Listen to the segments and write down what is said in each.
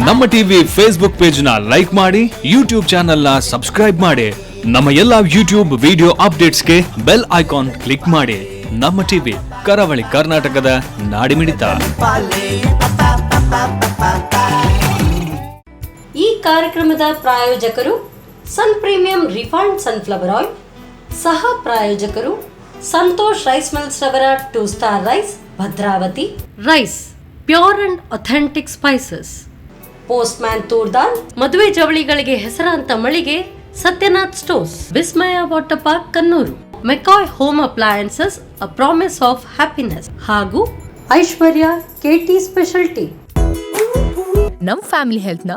ನಮ್ಮ TV Facebook page ನ like ಮಾಡಿ, ಯೂಟ್ಯೂಬ್ ಚಾನೆಲ್ ನ ಸಬ್ಸ್ಕ್ರೈಬ್ ಮಾಡಿ. ನಮ್ಮ ಎಲ್ಲಾ ಯೂಟ್ಯೂಬ್ ವಿಡಿಯೋ ಅಪ್ಡೇಟ್ಸ್ಗೆ ಬೆಲ್ ಐಕಾನ್ ಕ್ಲಿಕ್ ಮಾಡಿ. ನಮ್ಮ ಟಿವಿ ಕರಾವಳಿ ಕರ್ನಾಟಕದ ನಾಡಿಮಿಡಿತ. ಈ ಕಾರ್ಯಕ್ರಮದ ಪ್ರಾಯೋಜಕರು sun premium refined sunflower oil, ಸಹ ಪ್ರಾಯೋಜಕರು ಸಂತೋಷ್ ರೈಸ್ ಮಿಲ್ಸ್ ರವರ 2 star rice, Bhadravati rice, pure and authentic spices, postman toor dal, ಮದುವೆ ಜವಳಿಗಳಿಗೆ ಹೆಸರಾಂತ ಮಳಿಗೆ Satyanath stores, Vismaya water park Kannur, McCoy home appliances a promise of happiness ಹಾಗೂ ಐಶ್ವರ್ಯ ಕೆಟಿ ಸ್ಪೆಷಾಲಿಟಿ. ನಮ್ ಫ್ಯಾಮಿಲಿ ಹೆಲ್ತ್ ನ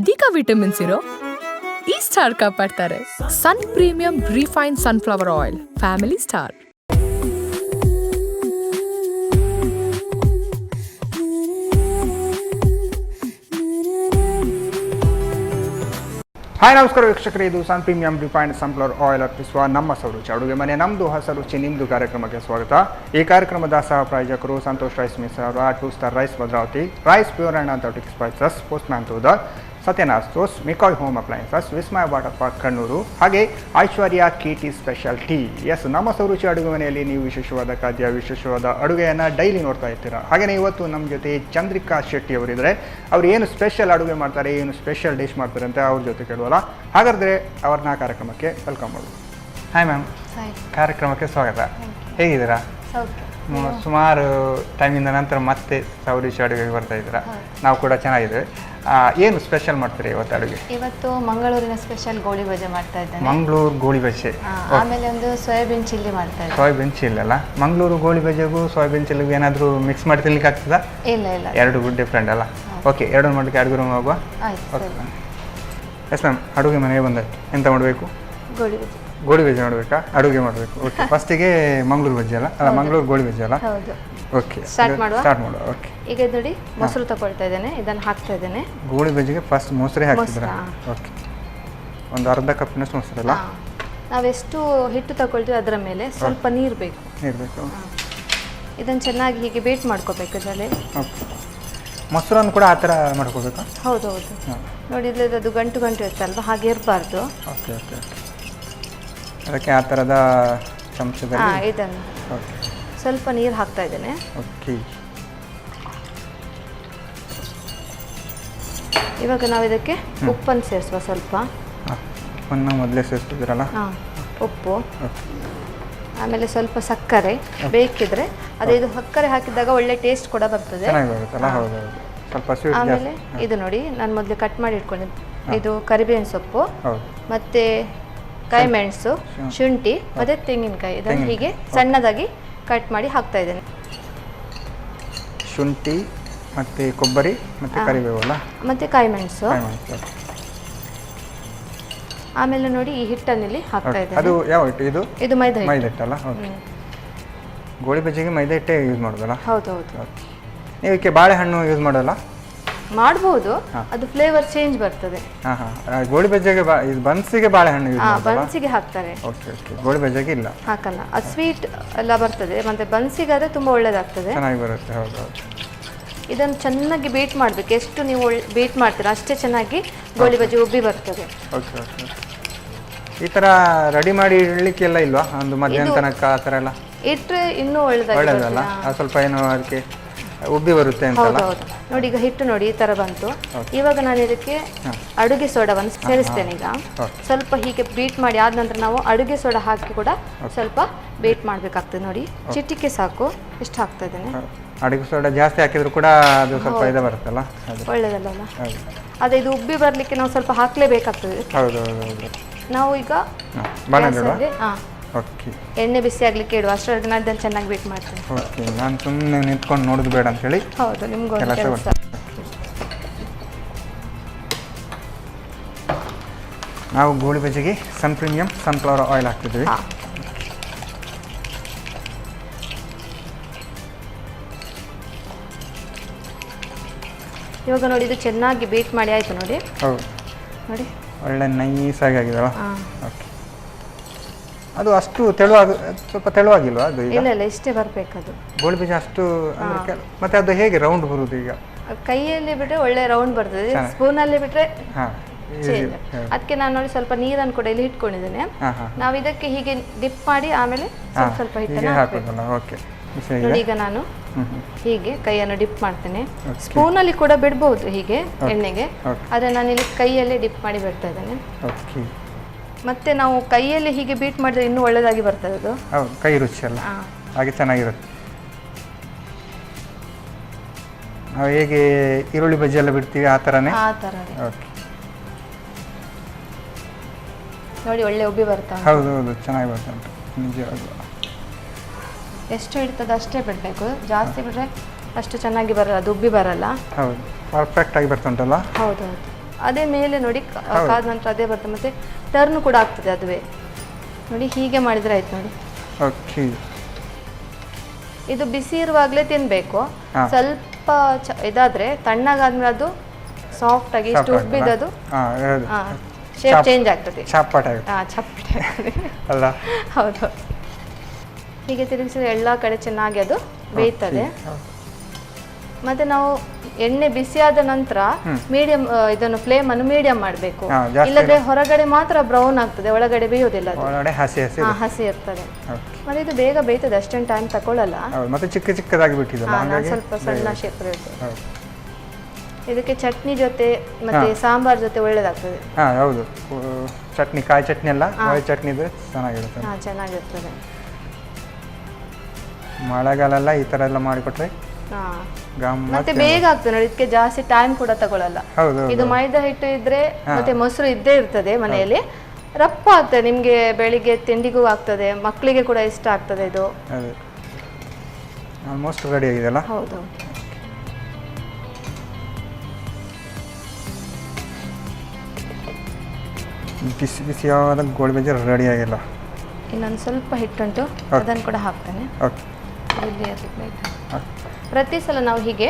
ಅಧಿಕ ವಿಟಮಿನ್ಸ್ ಇರೋ ಈ ಸ್ಟಾರ್ ಕಾಪಾಡ್ತಾರೆ. Sun premium refined sunflower oil, family star. Hi, ನಮಸ್ಕಾರ ವೀಕ್ಷಕರೇ. ಇದು sun premium refined sunflower oil ಅರ್ಪಿಸುವ ನಮ್ಮ ರುಚಿ ಅಡುಗೆ ಮನೆ, ನಮ್ಮದು ಹೊಸ ರುಚಿ ನಿಮ್ಮದು ಕಾರ್ಯಕ್ರಮಕ್ಕೆ ಸ್ವಾಗತ. ಈ ಕಾರ್ಯಕ್ರಮದ ಸಹ ಪ್ರಾಯೋಜಕರು ಸಂತೋಷ್ ರೈಸ್ ಮಿಲ್ಸ್ ಅವರ 2 star rice, Bhadravati rice, pure and authentic spices, postman toor dal, Satyanath stores, McCoy home appliances, Vismaya water park Kannur, ಹಾಗೆ ಐಶ್ವರ್ಯ ಕೆಟಿ ಸ್ಪೆಷಾಲಿಟಿ. ಎಸ್, ನಮ್ಮ ರುಚಿ ಅಡುಗೆ ಮನೆಯಲ್ಲಿ ನೀವು ವಿಶೇಷವಾದ ಖಾದ್ಯ, ವಿಶೇಷವಾದ ಅಡುಗೆಯನ್ನು ಡೈಲಿ ನೋಡ್ತಾ ಇರ್ತೀರಾ. ಹಾಗೆಯೇ ಇವತ್ತು ನಮ್ಮ ಜೊತೆ ಚಂದ್ರಿಕಾ ಶೆಟ್ಟಿ ಅವರಿದ್ದಾರೆ. ಅವ್ರು ಏನು ಸ್ಪೆಷಲ್ ಅಡುಗೆ ಮಾಡ್ತಾರೆ, ಏನು ಸ್ಪೆಷಲ್ ಡಿಶ್ ಮಾಡ್ತಾರೆ ಅಂತ ಅವ್ರ ಜೊತೆ ಕೇಳುವಲ್ಲ. ಹಾಗಾದರೆ ಅವ್ರನ್ನ ಕಾರ್ಯಕ್ರಮಕ್ಕೆ ವೆಲ್ಕಮ್ ಮಾಡೋದು. ಹಾಯ್ ಮ್ಯಾಮ್, ಕಾರ್ಯಕ್ರಮಕ್ಕೆ ಸ್ವಾಗತ. ಹೇಗಿದ್ದೀರಾ? ಸುಮಾರು ಟೈಮಿಂದ ನಂತರ ಮತ್ತೆ ರುಚಿ ಅಡುಗೆಗೆ ಬರ್ತಾ ಇದ್ದೀರಾ. ನಾವು ಕೂಡ ಚೆನ್ನಾಗಿದ್ದೇವೆ. ಏನು ಸ್ಪೆಷಲ್ ಮಾಡ್ತೀರಿ ಇವತ್ತು ಅಡುಗೆ? ಇವತ್ತು ಮಂಗಳೂರಿನ ಸ್ಪೆಷಲ್ ಗೋಳಿ ಬಜೆ ಮಾಡ್ತಾ ಇದ್ದೇನೆ. ಮಂಗಳೂರು ಗೋಳಿ ಬಜೆ, ಆಮೇಲೆ ಒಂದು ಸೋಯಾಬೀನ್ ಚಿಲ್ಲಿ ಮಾಡ್ತಾ ಇದ್ದೇನೆ. ಸೋಯಾಬೀನ್ ಚಿಲ್ಲಿ ಅಲ್ಲ, ಮಂಗಳೂರು ಗೋಳಿ ಬಜೆಗೂ ಸೋಯಾಬೀನ್ ಚಿಲ್ಲಿಗೂ ಏನಾದರೂ ಮಿಕ್ಸ್ ಮಾಡಿ ತಿನ್ಲಿಕ್ಕೆ ಆಗ್ತದಾ? ಇಲ್ಲ ಇಲ್ಲ, ಎರಡು ಡಿಫ್ರೆಂಟ್ ಅಲ್ಲ. ಓಕೆ, ಎರಡು ಮಾಡಲಿಕ್ಕೆ ಅಡುಗೆ ರೂಮ್ ಹೋಗುವ. ಎಸ್ ಮ್ಯಾಮ್, ಅಡುಗೆ ಮನೆಗೆ ಬಂದಾಯ್ತು. ಎಂತ ಮಾಡಬೇಕು? ಗೋಳಿ ಬಜೆ. ಗೋಳಿ ಬಜೆ ಮಾಡಬೇಕಾ? ಅಡುಗೆ ಮಾಡಬೇಕು. ಓಕೆ, ಫಸ್ಟಿಗೆ ಮಂಗಳೂರು ಬಜ್ಜಿ ಅಲ್ಲ, ಮಂಗಳೂರು ಗೋಳಿ ಬಜ್ಜಿ ಅಲ್ಲ? ಹೌದು. ಓಕೆ, ಸ್ಟಾರ್ಟ್ ಮಾಡುವ. ಓಕೆ, ಈಗ ನೋಡಿ ಮೊಸರು ತಗೊಳ್ತಾ ಇದ್ದೇನೆ, ಇದನ್ನು ಹಾಕ್ತಾ ಇದ್ದೇನೆ. ಗೋಳಿ ಬಜ್ಜಿಗೆ ಫಸ್ಟ್ ಮೊಸರೇ ಹಾಕ್ತಿದ್ರ? ಓಕೆ, ಒಂದು ಅರ್ಧ ಕಪ್ಪಿನಷ್ಟು ಮೊಸರಲ್ಲ. ನಾವೆಷ್ಟು ಹಿಟ್ಟು ತಗೊಳ್ತೀವಿ ಅದರ ಮೇಲೆ ಸ್ವಲ್ಪ ನೀರು ಬೇಕು. ಇದನ್ನು ಚೆನ್ನಾಗಿ ಹೀಗೆ ಬೇಟ್ ಮಾಡ್ಕೋಬೇಕು ಇದರಲ್ಲಿ. ಓಕೆ, ಮೊಸರನ್ನು ಕೂಡ ಆ ಥರ ಮಾಡ್ಕೋಬೇಕಾ? ಹೌದು ಹೌದು. ನೋಡಿ ಅದು ಗಂಟು ಗಂಟು ಇರುತ್ತಲ್ವ, ಹಾಗೆ ಇರಬಾರ್ದು. ಓಕೆ ಓಕೆ, ಅದಕ್ಕೆ ಆ ಥರದ ಚಮಚದಲ್ಲಿ ಇದನ್ನು ಸ್ವಲ್ಪ ನೀರು ಹಾಕ್ತಾ ಇದ್ದೇನೆ. ಓಕೆ, ಇವಾಗ ನಾವು ಇದಕ್ಕೆ ಉಪ್ಪನ್ನು ಸೇರಿಸುವ. ಸ್ವಲ್ಪ ಉಪ್ಪನ್ನು ಮೊದಲೇ ಸೇರಿಸ್ತಿದ್ದೀರಲ್ಲ? ಉಪ್ಪು, ಆಮೇಲೆ ಸ್ವಲ್ಪ ಸಕ್ಕರೆ ಬೇಕಿದ್ರೆ. ಅದೇ ಇದು ಸಕ್ಕರೆ ಹಾಕಿದಾಗ ಒಳ್ಳೆ ಟೇಸ್ಟ್ ಕೂಡ ಬರ್ತದೆ. ಆಮೇಲೆ ಇದು ನೋಡಿ, ನಾನು ಮೊದಲು ಕಟ್ ಮಾಡಿ ಇಟ್ಕೊಂಡಿದ್ದೆ. ಇದು ಕರಿಬೇವಿನ ಸೊಪ್ಪು, ಮತ್ತೆ ಕಾಯಿ ಮೆಣಸು, ಶುಂಠಿ ಮತ್ತೆ ತೆಂಗಿನಕಾಯಿ, ಇದನ್ನು ಹೀಗೆ ಸಣ್ಣದಾಗಿ ಕಟ್ ಮಾಡಿ ಹಾಕ್ತಾ ಇದ್ದೇನೆ. ಶುಂಠಿ ಮತ್ತೆ ಕೊಬ್ಬರಿ ಮತ್ತೆ ಕರಿಬೇವು ಅಲ್ಲ, ಮತ್ತೆ ಕಾಯಿ ಮೆಣಸು. ಆಮೇಲೆ ನೋಡಿ ಈ ಹಿಟ್ಟನ್ನಿಲ್ಲಿ ಹಾಕ್ತಾ ಇದ್ದೇನೆ. ಅದು ಯಾವ ಹಿಟ್ಟು? ಇದು ಮೈದಾ ಹಿಟ್ಟಲ್ಲ? ಓಕೆ, ಗೋಳಿ ಬಜ್ಜಿಗೆ ಮೈದಾ ಹಿಟ್ಟೇ ಯೂಸ್ ಮಾಡೋದಲ್ಲ? ಹೌದು ಹೌದು. ನೀವು ಇದಕ್ಕೆ ಬಾಳೆಹಣ್ಣು ಯೂಸ್ ಮಾಡೋಲ್ಲ? ಮಾಡಬಹುದು, ಅದು ಫ್ಲೇವರ್ ಚೇಂಜ್ ಬರ್ತದೆ. ಗೋಳಿ ಬಜ್ಜಿಗೆ ಬನ್ಸಿಗೆ ಬಾಳೆಹಣ್ಣು ಯೂಸ್ ಮಾಡ್ತಾರೆ? ಬನ್ಸಿಗೆ ಹಾಕ್ತಾರೆ. ಓಕೆ ಓಕೆ, ಗೋಳಿ ಬಜ್ಜಿಗೆ ಇಲ್ಲ, ಹಾಕಲ್ಲ. ಅದು ಸ್ವೀಟ್ ಎಲ್ಲ ಬರ್ತದೆ, ಮತ್ತೆ ಬನ್ಸಿಗಾದ್ರೆ ತುಂಬಾ ಒಳ್ಳೇದಾಗ್ತದೆ, ಚೆನ್ನಾಗಿ ಬರುತ್ತೆ. ಹೌದು ಹೌದು. ಇದನ್ನು ಚೆನ್ನಾಗಿ ಬೇಟ್ ಮಾಡಬೇಕು. ಎಷ್ಟು ನೀವು ಬೇಟ್ ಮಾಡ್ತೀರಾ ಅಷ್ಟೇ ಚೆನ್ನಾಗಿ ಗೋಳಿ ಬಜ್ಜಿ ಉಬ್ಬಿ ಬರ್ತದೆ. ಓಕೆ ಓಕೆ, ಈ ಥರ ರೆಡಿ ಮಾಡಿ ಇಡಲಿಕ್ಕೆಲ್ಲ ಇಲ್ವಾ? ಒಂದು ಮಧ್ಯಾಹ್ನ ತನಕ ಆ ಥರ ಎಲ್ಲ ಇಟ್ಟರೆ ಇನ್ನೂ ಒಳ್ಳೆದಲ್ಲ? ಸ್ವಲ್ಪ ಏನೋ ಅದಕ್ಕೆ ಉಬ್ಬಿ ಬರುತ್ತೆ ಅಂತ. ಹೌದು. ನೋಡಿ ಈಗ ಹಿಟ್ಟು ನೋಡಿ ಈ ತರ ಬಂತು. ಇವಾಗ ನಾನು ಇದಕ್ಕೆ ಅಡುಗೆ ಸೋಡಾವನ್ನು ಸೇರಿಸ್ತೇನೆ. ಈಗ ಸ್ವಲ್ಪ ಹೀಗೆ ಬೀಟ್ ಮಾಡಿ ಆದ ನಂತರ ನಾವು ಅಡುಗೆ ಸೋಡಾ ಹಾಕಿ ಕೂಡ ಸ್ವಲ್ಪ ಬೇಟ್ ಮಾಡಬೇಕಾಗ್ತದೆ. ನೋಡಿ ಚಿಟಿಕೆ ಸಾಕು, ಇಷ್ಟು ಹಾಕ್ತಾ ಇದ್ದೇನೆ. ಅಡುಗೆ ಸೋಡಾ ಜಾಸ್ತಿ ಹಾಕಿದ್ರು ಕೂಡ ಅದು ಸ್ವಲ್ಪ ಇದು ಬರುತ್ತಲ್ಲ, ಒಳ್ಳೆದಲ್ಲ? ಅದೇ ಇದು ಉಬ್ಬಿ ಬರಲಿಕ್ಕೆ ನಾವು ಸ್ವಲ್ಪ ಹಾಕಲೇಬೇಕಾಗ್ತದೆ. ಹೌದು ಹೌದು. ನಾವು ಈಗ ಓಕೆ, ಎಣ್ಣೆ ಬಿಸಿ ಆಗ್ಲಿಕ್ಕೆ ಇಡುವ. ಅಷ್ಟರವರೆಗೆ ನಾನು ಇದನ್ನು ಚೆನ್ನಾಗಿ ಬೇಟ್ ಮಾಡ್ತೇನೆ. ಓಕೆ, ನಾನು ಸುಮ್ಮನೆ ನಿಂತ್ಕೊಂಡು ನೋಡೋದು ಬೇಡ ಅಂತ ಹೇಳಿ. ಹೌದು, ನಿಮ್ಗೆ ನಾವು ಗೋಳಿ ಬಜ್ಜಿಗೆ ಸನ್ ಪ್ರೀಮಿಯಂ ಸನ್ಫ್ಲವರ್ ಆಯಿಲ್ ಹಾಕ್ತಿದ್ವಿ. ಇವಾಗ ನೋಡಿ ಇದು ಚೆನ್ನಾಗಿ ಬೇಟ್ ಮಾಡಿ ಆಯ್ತು ನೋಡಿ. ಹೌದು ನೋಡಿ, ಒಳ್ಳೆ ನೈಸಾಗಿ ಆಗಿದೆಯಲ್ಲ? ಓಕೆ, ಅದು ಅಷ್ಟು ತೆಳುವಾಗಿ ಸ್ವಲ್ಪ ತೆಳುವಾಗಿಲ್ವಾ ಅದು? ಇಲ್ಲ ಇಲ್ಲ, ಇಷ್ಟೇ ಬರಬೇಕದು ಗೋಳಿ ಬೀಜ ಅಷ್ಟು. ಮತ್ತೆ ಅದು ಹೇಗೆ ರೌಂಡ್ ಬರುವುದು ಈಗ? ಕೈಯಲ್ಲಿ ಬಿಟ್ರೆ ಒಳ್ಳೆ ರೌಂಡ್ ಬರ್ತದೆ, ಸ್ಪೂನಲ್ಲಿ ಬಿಟ್ರೆ ಹಾಂ ಚೇಂಜ್. ಅದಕ್ಕೆ ನಾನು ನೋಡಿ ಸ್ವಲ್ಪ ನೀರನ್ನು ಕೂಡ ಇಲ್ಲಿ ಇಟ್ಕೊಂಡಿದ್ದೇನೆ. ನಾವು ಇದಕ್ಕೆ ಹೀಗೆ ಡಿಪ್ ಮಾಡಿ ಆಮೇಲೆ ಸ್ವಲ್ಪ ಹಿಟ್ಟನ್ನು ಹಾಕಬೇಕು. ಓಕೆ ನೋಡಿ ಈಗ ನಾನು ಹೀಗೆ ಕೈಯನ್ನು ಡಿಪ್ ಮಾಡ್ತೇನೆ. ಸ್ಪೂನಲ್ಲಿ ಕೂಡ ಬಿಡ್ಬಹುದು ಹೀಗೆ ಎಣ್ಣೆಗೆ, ಆದರೆ ನಾನು ಇಲ್ಲಿ ಕೈಯಲ್ಲೇ ಡಿಪ್ ಮಾಡಿ ಬಿಡ್ತಾ ಇದ್ದೇನೆ. ಮತ್ತೆ ನಾವು ಕೈಯಲ್ಲಿ ಹೀಗೆ ಬೀಟ್ ಮಾಡಿದ್ರೆ ಇನ್ನೂ ಒಳ್ಳೆದಾಗಿ ಬರ್ತದೆ ಅದು. ಕೈ ರುಚಿ ಅಲ್ಲ ಹಾಗೆ ಚೆನ್ನಾಗಿರುತ್ತೆ. ನಾವು ಹೇಗೆ ಈರುಳ್ಳಿ ಬಜ್ಜಿ ಎಲ್ಲ ಬಿಡ್ತೀವಿ ಆ ಥರನೇ. ಓಕೆ ನೋಡಿ ಒಳ್ಳೆ ಉಬ್ಬಿ ಬರ್ತಾ. ಹೌದು ಹೌದು ಚೆನ್ನಾಗಿ ಬರ್ತಾ ಉಂಟು ನಿಜವಾಗ್ಲೂ. ಎಷ್ಟು ಇಡ್ತದೆ ಅಷ್ಟೇ ಬಿಡಬೇಕು, ಜಾಸ್ತಿ ಬಿಟ್ಟರೆ ಅಷ್ಟು ಚೆನ್ನಾಗಿ ಬರಲ್ಲ, ಅದು ಉಬ್ಬಿ ಬರಲ್ಲ. ಹೌದು ಪರ್ಫೆಕ್ಟ್ ಆಗಿ ಬರ್ತಾ ಉಂಟಲ್ಲ. ಹೌದೌದು ಅದೇ ಮೇಲೆ ನೋಡಿ ಕಾದ ನಂತರ ಅದೇ ಬರ್ತದೆ, ಮತ್ತೆ ಟರ್ನ್ ಕೂಡ ಆಗ್ತದೆ ಅದುವೇ. ನೋಡಿ ಹೀಗೆ ಮಾಡಿದರೆ ಆಯ್ತು ನೋಡಿ. ಓಕೆ ಇದು ಬಿಸಿ ಇರುವಾಗಲೇ ತಿನ್ನಬೇಕು. ಸ್ವಲ್ಪ ಇದಾದರೆ ತಣ್ಣಗಾದ್ಮೇಲೆ ಅದು ಸಾಫ್ಟ್ ಆಗಿ ಇಷ್ಟು ಉಬ್ಬಿದದು ಶೇಪ್ ಚೇಂಜ್ ಆಗ್ತದೆ, ಚಪ್ಪಟೆ ಆಗ್ತದೆ ಅಲ್ಲ. ಹೌದು ಹೀಗೆ ತಿರುಗಿಸಿದ್ರೆ ಎಲ್ಲ ಕಡೆ ಚೆನ್ನಾಗಿ ಅದು ಬೇಯ್ತದೆ. ಮತ್ತೆ ನಾವು ಎಣ್ಣೆ ಬಿಸಿಯಾದ ನಂತರ ಮೀಡಿಯಂ ಇದನ್ನು ಫ್ಲೇಮ್ ಅನ್ನು ಮೀಡಿಯಂ ಮಾಡಬೇಕು, ಇಲ್ಲದ್ರೆ ಹೊರಗಡೆ ಮಾತ್ರ ಬ್ರೌನ್ ಆಗ್ತದೆ, ಒಳಗಡೆ ಬೇಯೋದಿಲ್ಲ, ಹಸಿ ಇರ್ತದೆ. ಮತ್ತೆ ಇದು ಬೇಗ ಬೇಯ್ತದೆ, ಅಷ್ಟೇನು ಟೈಮ್ ತಗೊಳ್ಳಲ್ಲ. ಮತ್ತೆ ಚಿಕ್ಕ ಚಿಕ್ಕದಾಗಿ ಬಿಟ್ಟಿದೆ, ಸ್ವಲ್ಪ ಸಣ್ಣ ಶೇಪ್ ಇರ್ತದೆ. ಇದಕ್ಕೆ ಚಟ್ನಿ ಜೊತೆ ಮತ್ತೆ ಸಾಂಬಾರ್ ಜೊತೆ ಒಳ್ಳೇದಾಗ್ತದೆ. ಹೌದು ಚಟ್ನಿ, ಕಾಯಿ ಚಟ್ನಿ ಎಲ್ಲ ಚಟ್ನಿ ಇದ್ರೆ ಚೆನ್ನಾಗಿರುತ್ತೆ. ಚೆನ್ನಾಗಿರ್ತದೆ. ಮಳೆಗಾಲೆಲ್ಲ ಈ ಥರ ಎಲ್ಲ ಮಾಡಿಕೊಟ್ರೆ ಮತ್ತೆ ಬೇಗ ಆಗ್ತದೆ ನೋಡಿ, ಇದಕ್ಕೆ ಜಾಸ್ತಿ ಟೈಮ್ ಕೂಡ ತಗೊಳ್ಳಲ್ಲ. ಇದು ಮೈದಾ ಹಿಟ್ಟು ಇದ್ರೆ ಮತ್ತೆ ಮೊಸರು ಇದ್ದೇ ಇರ್ತದೆ ಮನೆಯಲ್ಲಿ, ರಪ್ಪ ಆಗ್ತದೆ ನಿಮ್ಗೆ, ಬೆಳಿಗ್ಗೆ ತಿಂಡಿಗೂ ಆಗ್ತದೆ, ಮಕ್ಕಳಿಗೆ ಕೂಡ ಇಷ್ಟ ಆಗ್ತದೆ ಇದು. ಆಲ್ಮೋಸ್ಟ್ ರೆಡಿ ಆಗಿದೆಯಲ್ಲ. ಹೌದು ಬಿಸಿ ಬಿಸಿಯಾದ ಗೋಳಿ ಬಜ್ಜಿ ರೆಡಿ ಆಗಿಲ್ಲ. ಇನ್ನೊಂದು ಸ್ವಲ್ಪ ಹಿಟ್ಟುಂಟು, ಅದನ್ನು ಕೂಡ ಹಾಕ್ತೇನೆ. ಪ್ರತಿ ಸಲ ನಾವು ಹೀಗೆ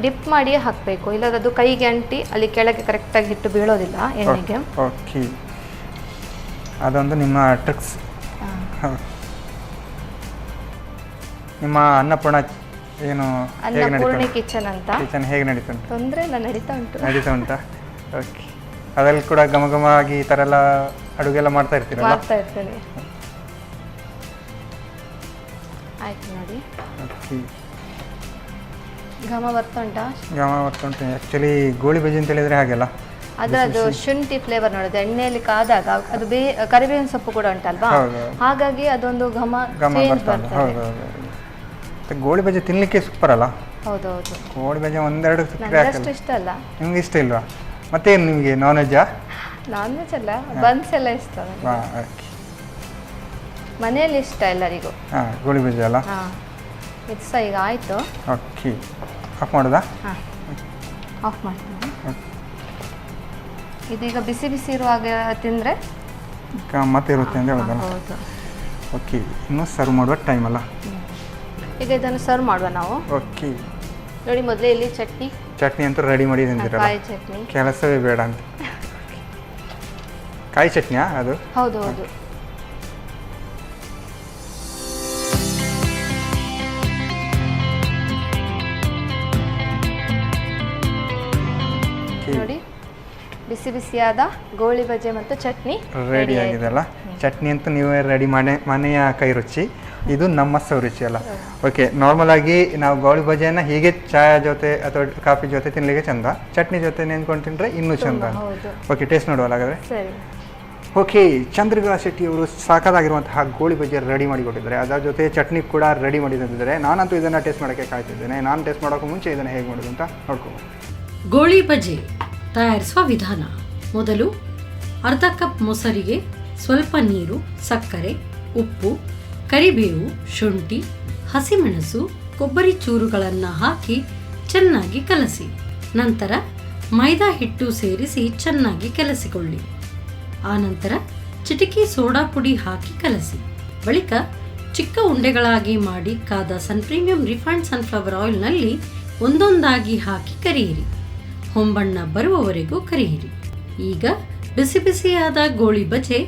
ಡಿಪ್ ಮಾಡಿಯೇ ಹಾಕಬೇಕು, ಇಲ್ಲಾಂದ್ರೆ ಅದು ಕೈಗೆ ಅಂಟಿ ಅಲ್ಲಿ ಕೆಳಗೆ ಕರೆಕ್ಟಾಗಿ ಹಿಟ್ಟು ಬೀಳೋದಿಲ್ಲ ಎಣ್ಣೆಗೆ. ಓಕೆ ಅದೊಂದು ನಿಮ್ಮ ಟ್ರಿಕ್ಸ್. ನಿಮ್ಮ ಅನ್ನಪೂರ್ಣ ಏನು ಅನ್ನಪೂರ್ಣಿ ಕಿಚನ್ ಅಂತ ಕಿಚನ್ ಹೇಗೆ ನಡೀತಾ ಉಂಟು? ತೊಂದರೆ ಇಲ್ಲ, ನಡೀತಾ ಉಂಟಾ? ಓಕೆ ಅದ್ರಲ್ಲಿ ಕೂಡ ಘಮ ಘಮ ಆಗಿ ಈ ಥರ ಎಲ್ಲ ಅಡುಗೆ ಎಲ್ಲ ಮಾಡ್ತಾ ಇರ್ತೀರಲ್ಲ? ಮಾಡ್ತಾ ಇರ್ತೇನೆ. ಆಯ್ತು ನೋಡಿ. ಓಕೆ ಘಮ ಬರ್ತಾ ಉಂಟಾ? ಘಮ ಬರ್ತಾ ಉಂಟು. ಆ್ಯಕ್ಚುಲಿ ಗೋಳಿ ಬಜ್ಜಿ ಅಂತ ಹೇಳಿದರೆ ಹಾಗೆಲ್ಲ ಅದರದ್ದು ಶುಂಠಿ ಫ್ಲೇವರ್ ನೋಡೋದು ಎಣ್ಣೆಯಲ್ಲಿ ಕಾದಾಗ ಅದು ಕರಿಬೇವಿನ ಸೊಪ್ಪು ಕೂಡ ಉಂಟಲ್ವಾ, ಹಾಗಾಗಿ ಅದೊಂದು ಘಮ ಚೇಂಜ್ ಬರ್ತದೆ. ಹೌದು ಗೋಳಿ ಬಜ್ಜಿ ತಿನ್ನಲಿಕ್ಕೆ ಸೂಪರ್ ಅಲ್ಲ? ಹೌದೌದು ಗೋಳಿ ಬಜ್ಜಿ ಒಂದೆರಡು ನನಗಷ್ಟು ಇಷ್ಟ ಅಲ್ಲ. ನಿಮ್ಗೆ ಇಷ್ಟ ಇಲ್ವಾ? ಮತ್ತೇನು ನಿಮಗೆ ನಾನ್ ವೆಜ್ಜಾ? ನಾನ್ ವೆಜ್ ಅಲ್ಲ, ಬನ್ಸ್ ಎಲ್ಲ ಇಷ್ಟ ಮನೆಯಲ್ಲಿ ಇಷ್ಟ ಎಲ್ಲರಿಗೂ. ಗೋಳಿ ಬಜ್ಜಿ ಅಲ್ಲ? ಇದು ಸಹ ಈಗ ಆಯಿತು. ಓಕೆ ಆಫ್ ಮಾಡೋದಾ? ಆಫ್ ಮಾಡ್ತೀನಿ. ಇದೀಗ ಬಿಸಿ ಬಿಸಿ ಇರುವಾಗ ತಿಂದರೆ ಮತ್ತೆ ಇರುತ್ತೆ ಅಂತ ಹೇಳೋದಲ್ಲ? ಹೌದು. ಓಕೆ ಇನ್ನೂ ಸರ್ವ್ ಮಾಡುವ ಟೈಮ್ ಅಲ್ಲ? ಈಗ ಇದನ್ನು ಸರ್ವ್ ಮಾಡುವ ನಾವು. ಓಕೆ ನೋಡಿ ಮೊದಲೇ ಇಲ್ಲಿ ಚಟ್ನಿ ಅಂತೂ ರೆಡಿ ಮಾಡಿ ತಿಂದಿರಲ್ಲ, ಕಾಯಿ ಚಟ್ನಿ ಕೆಲಸವೇ ಬೇಡ ಅಂತ. ಕಾಯಿ ಚಟ್ನಿಯಾ ಅದು? ಹೌದು ಹೌದು. ನೋಡಿ ಬಿಸಿ ಬಿಸಿಯಾದ ಗೋಳಿ ಬಜ್ಜಿ ಮತ್ತು ಚಟ್ನಿ ರೆಡಿ ಆಗಿದೆಲ್ಲ. ಚಟ್ನಿ ಅಂತೂ ನೀವೇ ರೆಡಿ ಮಾಡಿ, ಮನೆಯ ಕೈ ರುಚಿ. ಇದು ನಮ್ಮ ರುಚಿ ಅಲ್ಲ? ಓಕೆ ನಾರ್ಮಲ್ ಆಗಿ ನಾವು ಗೋಳಿ ಬಜ್ಜಿಯನ್ನು ಹೀಗೆ ಚಾಯ ಜೊತೆ ಅಥವಾ ಕಾಫಿ ಜೊತೆ ತಿನ್ನಲಿಕ್ಕೆ ಚಂದ, ಚಟ್ನಿ ಜೊತೆ ನೆನ್ಕೊಂಡು ತಿಂದರೆ ಇನ್ನೂ ಚಂದ. ಓಕೆ ಟೇಸ್ಟ್ ನೋಡುವಲ್ಲ ಹಾಗಾದರೆ? ಓಕೆ ಚಂದ್ರಿಕಾ ಶೆಟ್ಟಿಯವರು ಸಾಕಾಗಿರುವಂತಹ ಗೋಳಿ ಬಜ್ಜಿ ರೆಡಿ ಮಾಡಿಕೊಟ್ಟಿದ್ದಾರೆ, ಅದರ ಜೊತೆ ಚಟ್ನಿ ಕೂಡ ರೆಡಿ ಮಾಡಿ ತಂದಿದ್ದಾರೆ. ನಾನಂತೂ ಇದನ್ನು ಟೇಸ್ಟ್ ಮಾಡೋಕ್ಕೆ ಕಾಯ್ತಿದ್ದೇನೆ. ನಾನು ಟೇಸ್ಟ್ ಮಾಡೋಕ್ಕೂ ಮುಂಚೆ ಇದನ್ನು ಹೇಗೆ ಮಾಡೋದು ಅಂತ ನೋಡ್ಕೊಂಡು. ಗೋಳಿ ಬಜ್ಜಿ ತಯಾರಿಸುವ ವಿಧಾನ: ಮೊದಲು ಅರ್ಧ ಕಪ್ ಮೊಸರಿಗೆ ಸ್ವಲ್ಪ ನೀರು, ಸಕ್ಕರೆ, ಉಪ್ಪು, ಕರಿಬೇವು, ಶುಂಠಿ, ಹಸಿಮೆಣಸು, ಕೊಬ್ಬರಿ ಚೂರುಗಳನ್ನು ಹಾಕಿ ಚೆನ್ನಾಗಿ ಕಲಸಿ. ನಂತರ ಮೈದಾ ಹಿಟ್ಟು ಸೇರಿಸಿ ಚೆನ್ನಾಗಿ ಕಲಸಿಕೊಳ್ಳಿ. ಆನಂತರ ಚಿಟಿಕೆ ಸೋಡಾ ಪುಡಿ ಹಾಕಿ ಕಲಸಿ. ಬಳಿಕ ಚಿಕ್ಕ ಉಂಡೆಗಳಾಗಿ ಮಾಡಿ ಕಾದ ಪ್ರೀಮಿಯಂ ರಿಫೈನ್ಡ್ ಸನ್ಫ್ಲವರ್ ಆಯಿಲ್ನಲ್ಲಿ ಒಂದೊಂದಾಗಿ ಹಾಕಿ ಕರಿಯಿರಿ. ಹೊಂಬಣ್ಣ ಬರುವವರೆಗೂ ಕರಿಯಿರಿ. ಈಗ ಬಿಸಿ ಬಿಸಿಯಾದ ಗೋಳಿ ಬಜೆ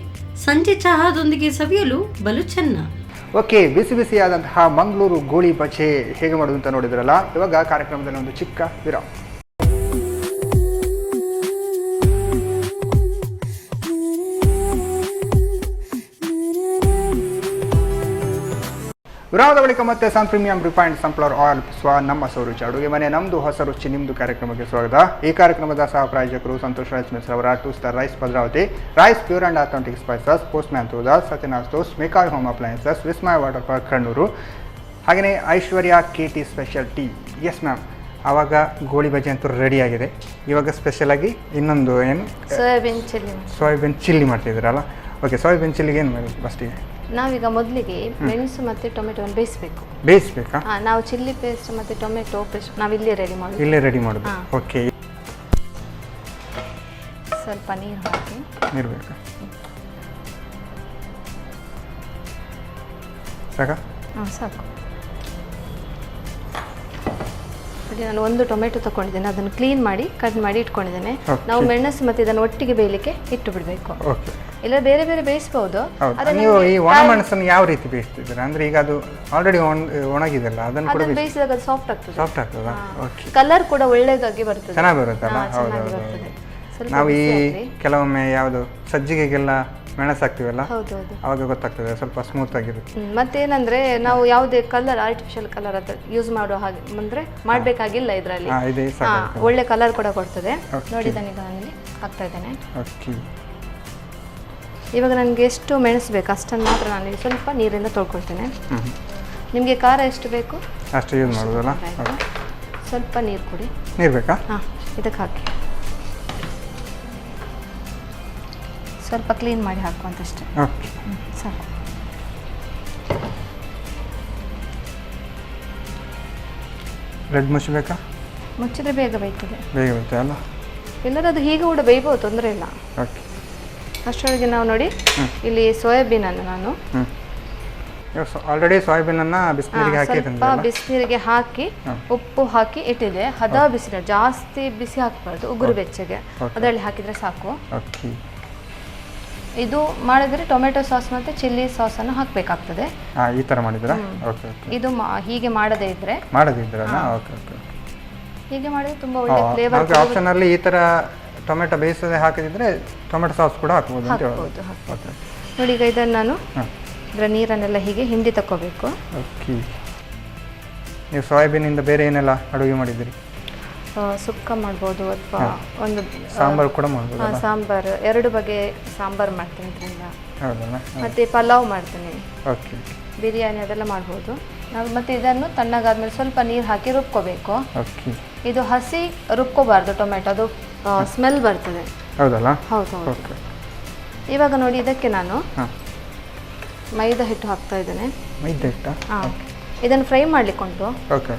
ಸಂಜೆ ಚಹಾದೊಂದಿಗೆ ಸವಿಯಲು ಬಲು ಚೆನ್ನ. ಓಕೆ ಬಿಸಿ ಬಿಸಿಯಾದಂತಹ ಮಂಗಳೂರು ಗೋಳಿ ಬಜೆ ಹೇಗೆ ಮಾಡೋದು ಅಂತ ನೋಡಿದ್ರಲ್ಲ. ಇವಾಗ ಕಾರ್ಯಕ್ರಮದಲ್ಲಿ ಒಂದು ಚಿಕ್ಕ ವಿರಾಮ. ವಿರಾಮದ ಬಳಿಕ ಮತ್ತೆ ಸನ್ ಪ್ರೀಮಿಯಂ ರಿಫೈನ್ಡ್ ಸನ್ಫ್ಲವರ್ ಆಯಿಲ್ ನಮ್ಮ ರುಚಿ ಅಡುಗೆ ಮನೆ ನಮ್ಮದು ಹೊಸ ರುಚಿ ನಿಮ್ಮದು ಕಾರ್ಯಕ್ರಮಕ್ಕೆ ಸ್ವಾಗತ. ಈ ಕಾರ್ಯಕ್ರಮದ ಸಹ ಪ್ರಾಯೋಜಕರು ಸಂತೋಷ್ ರೈಸ್ ಮಿಲ್ಸ್ ಅವರ 2 star rice Bhadravati, rice pure and authentic spices, postman ತುಳಜಾಸ್, Satyanath stores, McCoy home appliances, Vismaya water park Kannur, ಹಾಗೆಯೇ Aishwarya KT special tea. Yes ma'am, ಆವಾಗ ಗೋಳಿ ಬಜ್ಜಿ ಅಂತೂ ರೆಡಿಯಾಗಿದೆ. ಇವಾಗ ಸ್ಪೆಷಲಾಗಿ ಇನ್ನೊಂದು ಏನು ಸೋಯಾಬೀನ್ ಚಿಲ್ಲಿ ಮಾಡ್ತಿದ್ದೀರಲ್ಲ? ಓಕೆ, ಸೋಯಾಬೀನ್ ಚಿಲ್ಲಿಗೆ ಏನು ಮಾಡಿ ಫಸ್ಟಿಗೆ? ನಾವೀಗ ಮೊದಲಿಗೆ ಮೆಣಸು ಮತ್ತು ಟೊಮೆಟೊವನ್ನು ಬೇಯಿಸಬೇಕಾ? ನಾವು ಚಿಲ್ಲಿ ಪೇಸ್ಟ್ ಮತ್ತು ಟೊಮೆಟೊ ಪೇಸ್ಟ್ ನಾವು ಇಲ್ಲೇ ರೆಡಿ ಮಾಡೋದು. ಓಕೆ, ಸ್ವಲ್ಪ ನೀರು ಹಾಕಿ. ನೀರು ಬೇಕಾ? ಸಾಕಾ? ಹಾಂ, ಸಾಕು. ನಾನು ಒಂದು ಟೊಮೆಟೊ ತಗೊಂಡಿದ್ದೇನೆ, ಅದನ್ನು ಕ್ಲೀನ್ ಮಾಡಿ ಕಟ್ ಮಾಡಿ ಇಟ್ಕೊಂಡಿದ್ದೇನೆ. ನಾವು ಮೆಣಸು ಮತ್ತು ಇದನ್ನು ಒಟ್ಟಿಗೆ ಬೇಯಲಿಕ್ಕೆ ಇಟ್ಟು ಬಿಡಬೇಕು. ಇಲ್ಲ ಬೇರೆ ಬೇರೆ ಬೇಯಿಸಬಹುದು. ನೀವು ಈ ಒಣ ಮೆಣಸನ್ನು ಯಾವ ರೀತಿ ಬೇಯಿಸ್ತಿದ್ದೀರಾ? ಅಂದ್ರೆ ಈಗ ಅದು ಆಲ್ರೆಡಿ ಒಣಗಿದೆಲ್ಲ, ಅದನ್ನು ಕೂಡ ಬೇಯಿಸಿದಾಗ ಅದು ಸಾಫ್ಟ್ ಆಗ್ತದೆ. ಓಕೆ, ಕಲರ್ ಕೂಡ ಒಳ್ಳೆದಾಗಿ ಬರ್ತದೆ, ಚೆನ್ನಾಗಿ ಬರುತ್ತಲ್ಲ? ನಾವು ಈ ಕೆಲವೊಮ್ಮೆ ಯಾವುದು ಸಜ್ಜಿಗೆಗೆಲ್ಲ ಮೆಣಸು ಹಾಕ್ತೀವಲ್ಲ, ಅವಾಗ ಗೊತ್ತಾಗ್ತದೆ ಸ್ವಲ್ಪ ಸ್ಮೂತ್ ಆಗಿರುತ್ತೆ. ಮತ್ತೇನಂದ್ರೆ ನಾವು ಯಾವುದೇ ಕಲರ್ ಆರ್ಟಿಫಿಷಿಯಲ್ ಕಲರ್ ಅಂತ ಯೂಸ್ ಮಾಡೋ ಹಾಗೆ ಅಂದ್ರೆ ಮಾಡಬೇಕಾಗಿಲ್ಲ. ಇದರಲ್ಲಿ ಒಳ್ಳೆ ಕಲರ್ ಕೂಡ ಕೊಡ್ತದೆ. ನೋಡಿ, ಈಗ ನಾನು ಹಾಕ್ತಾ ಇದ್ದೇನೆ. ಇವಾಗ ನನಗೆ ಎಷ್ಟು ಮೆಣಸು ಬೇಕು ಅಷ್ಟನ್ನು ಮಾತ್ರ ನಾನು ಸ್ವಲ್ಪ ನೀರಿಂದ ತೊಳ್ಕೊಳ್ತೇನೆ. ನಿಮಗೆ ಖಾರ ಎಷ್ಟು ಬೇಕು ಅಷ್ಟು ಯೂಸ್ ಮಾಡೋದಲ್ಲ? ಸ್ವಲ್ಪ ನೀರು ಕೊಡಿ. ನೀರು ಬೇಕಾ? ಹಾಂ, ಇದಕ್ಕೆ ಹಾಕಿ. ಸ್ವಲ್ಪ ಕ್ಲೀನ್ ಮಾಡಿ ಹಾಕುವಂತಷ್ಟೇ. ಓಕೆ, ಸಾಕು. ಬ್ರೆಡ್ ಮುಚ್ಚಬೇಕಾ? ಮುಚ್ಚಿದ್ರೆ ಬೇಗ ಬೇಯ್ತದೆ. ಅಲ್ಲ? ಎಲ್ಲರೂ ಅದು ಹೀಗೆ ಕೂಡ ಬೇಯ್ಬೋದು, ತೊಂದರೆ ಇಲ್ಲ. ಓಕೆ, ಅಷ್ಟರೊಳಗೆ ನಾವು ನೋಡಿ ಇಲ್ಲಿ ಸೋಯಾಬೀನನ್ನು ನಾನು ಆಲ್ರೆಡಿ ಸೋಯಾಬೀನನ್ನು ಬಿಸಿನೀರಿಗೆ ಹಾಕಿ ಸ್ವಲ್ಪ ಬಿಸಿನೀರಿಗೆ ಹಾಕಿ ಉಪ್ಪು ಹಾಕಿ ಇಟ್ಟಿದೆ. ಹದ ಬಿಸಿನೀರು, ಜಾಸ್ತಿ ಬಿಸಿ ಹಾಕಬಾರ್ದು, ಉಗುರು ಬೆಚ್ಚಗೆ ಅದರಲ್ಲಿ ಹಾಕಿದರೆ ಸಾಕು. ಓಕೆ, ಇದು ಮಾಡಿದರೆ ಟೊಮೆಟೊ ಸಾಸ್ ಮತ್ತು ಚಿಲ್ಲಿ ಸಾಸನ್ನು ಹಾಕಬೇಕಾಗ್ತದೆ. ಈ ಥರ ಮಾಡಿದ್ರಾ? ಓಕೆ, ಇದು ಹೀಗೆ ಮಾಡದೇ ಇದ್ದರೆ ಹೀಗೆ ಮಾಡಿದ್ರೆ ತುಂಬ ಒಳ್ಳೆ ಫ್ಲೇವರ್. ಆಪ್ಷನಲ್ಲಿ ಈ ಥರ ಟೊಮೆಟೊ ಬೇಯಿಸದೆ ಹಾಕಿದ್ರೆ ಟೊಮೆಟೊ ಸಾಸ್ ಕೂಡ ಹಾಕ್ಬೋದು. ನೋಡಿ, ಈಗ ಇದನ್ನು ನಾನು ಇದರ ನೀರನ್ನೆಲ್ಲ ಹೀಗೆ ಹಿಂಡಿ ತಗೋಬೇಕು. ಓಕೆ, ನೀವು ಸೋಯಾಬೀನಿಂದ ಬೇರೆ ಏನೆಲ್ಲ ಅಡುಗೆ ಮಾಡಿದ್ದೀರಿ? ಸುಕ್ಕ ಮಾಡ್ಬೋದು, ಅಥವಾ ಒಂದು ಸಾಂಬಾರು ಕೂಡ ಮಾಡ್ಬೋದು. ಸಾಂಬಾರು 2 ಬಗೆ ಸಾಂಬಾರು ಮಾಡ್ತೀನಿ ಇದರಿಂದ. ಮತ್ತು ಪಲಾವ್ ಮಾಡ್ತೀನಿ. ಓಕೆ, ಬಿರಿಯಾನಿ ಅದೆಲ್ಲ ಮಾಡ್ಬೋದು ನಾವು. ಮತ್ತು ಇದನ್ನು ತಣ್ಣಗಾದ್ಮೇಲೆ ಸ್ವಲ್ಪ ನೀರು ಹಾಕಿ ರುಬ್ಕೋಬೇಕು. ಓಕೆ, ಇದು ಹಸಿ ರುಬ್ಕೋಬಾರ್ದು ಟೊಮೆಟೊ, ಅದು ಸ್ಮೆಲ್ ಬರ್ತದೆ. ಹೌದಲ್ಲ? ಹೌದು. ಇವಾಗ ನೋಡಿ, ಇದಕ್ಕೆ ನಾನು ಮೈದಾ ಹಿಟ್ಟು ಹಾಕ್ತಾ ಇದ್ದೇನೆ. ಮೈದಾ ಹಿಟ್ಟು? ಹಾಂ, ಇದನ್ನು ಫ್ರೈ ಮಾಡಲಿಕ್ಕುಂಟು. ಓಕೆ,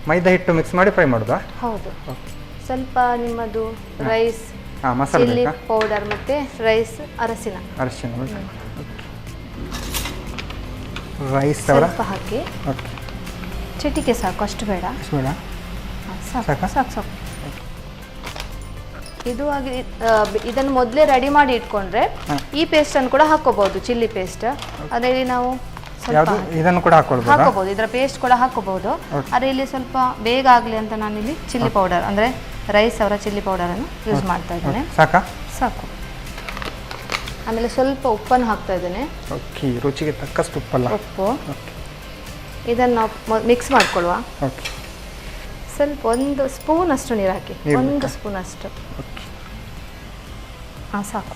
ಮೈದಾ ಹಿಟ್ಟು ಮಿಕ್ಸ್ ಮಾಡಿ ಫ್ರೈ ಮಾಡೋದಾ? ಹೌದು. ಸ್ವಲ್ಪ ನಿಮ್ಮದು ರೈಸ್, ಚಿಲ್ಲಿ ಪೌಡರ್ ಮತ್ತು ರೈಸ್ ಅರಸಿನ ರೈಸ್ ಸ್ವಲ್ಪ ಹಾಕಿ. ಚಿಟಿಕೆ ಸಾಕು, ಅಷ್ಟು ಬೇಡ. ಸಾಕು ಸಾಕು ಸಾಕು. ಇದು ಆಗಿ ಇದನ್ನು ಮೊದಲೇ ರೆಡಿ ಮಾಡಿ ಇಟ್ಕೊಂಡ್ರೆ ಈ ಪೇಸ್ಟನ್ನು ಕೂಡ ಹಾಕೋಬಹುದು, ಚಿಲ್ಲಿ ಪೇಸ್ಟ್. ಅದರಲ್ಲಿ ನಾವು ಇದನ್ನು ಕೂಡ ಹಾಕೋಬಹುದು, ಇದರ ಪೇಸ್ಟ್ ಕೂಡ ಹಾಕೋಬಹುದು. ಆದರೆ ಇಲ್ಲಿ ಸ್ವಲ್ಪ ಬೇಗ ಆಗಲಿ ಅಂತ ನಾನು ಇಲ್ಲಿ ಚಿಲ್ಲಿ ಪೌಡರ್ ಅಂದರೆ ರೈಸ್ ಅವರ ಚಿಲ್ಲಿ ಪೌಡರನ್ನು ಯೂಸ್ ಮಾಡ್ತಾ ಇದ್ದೇನೆ. ಸಾಕು. ಆಮೇಲೆ ಸ್ವಲ್ಪ ಉಪ್ಪನ್ನು ಹಾಕ್ತಾ ಇದ್ದೇನೆ. ರುಚಿಗೆ ತಕ್ಕಷ್ಟು ಉಪ್ಪು. ಇದನ್ನು ನಾವು ಮಿಕ್ಸ್ ಮಾಡ್ಕೊಳ್ಳುವ. ಸ್ವಲ್ಪ 1 ಸ್ಪೂನ್ ಅಷ್ಟು ನೀರು ಹಾಕಿ, 1 ಸ್ಪೂನ್ ಅಷ್ಟು. ಹಾಂ, ಸಾಕು.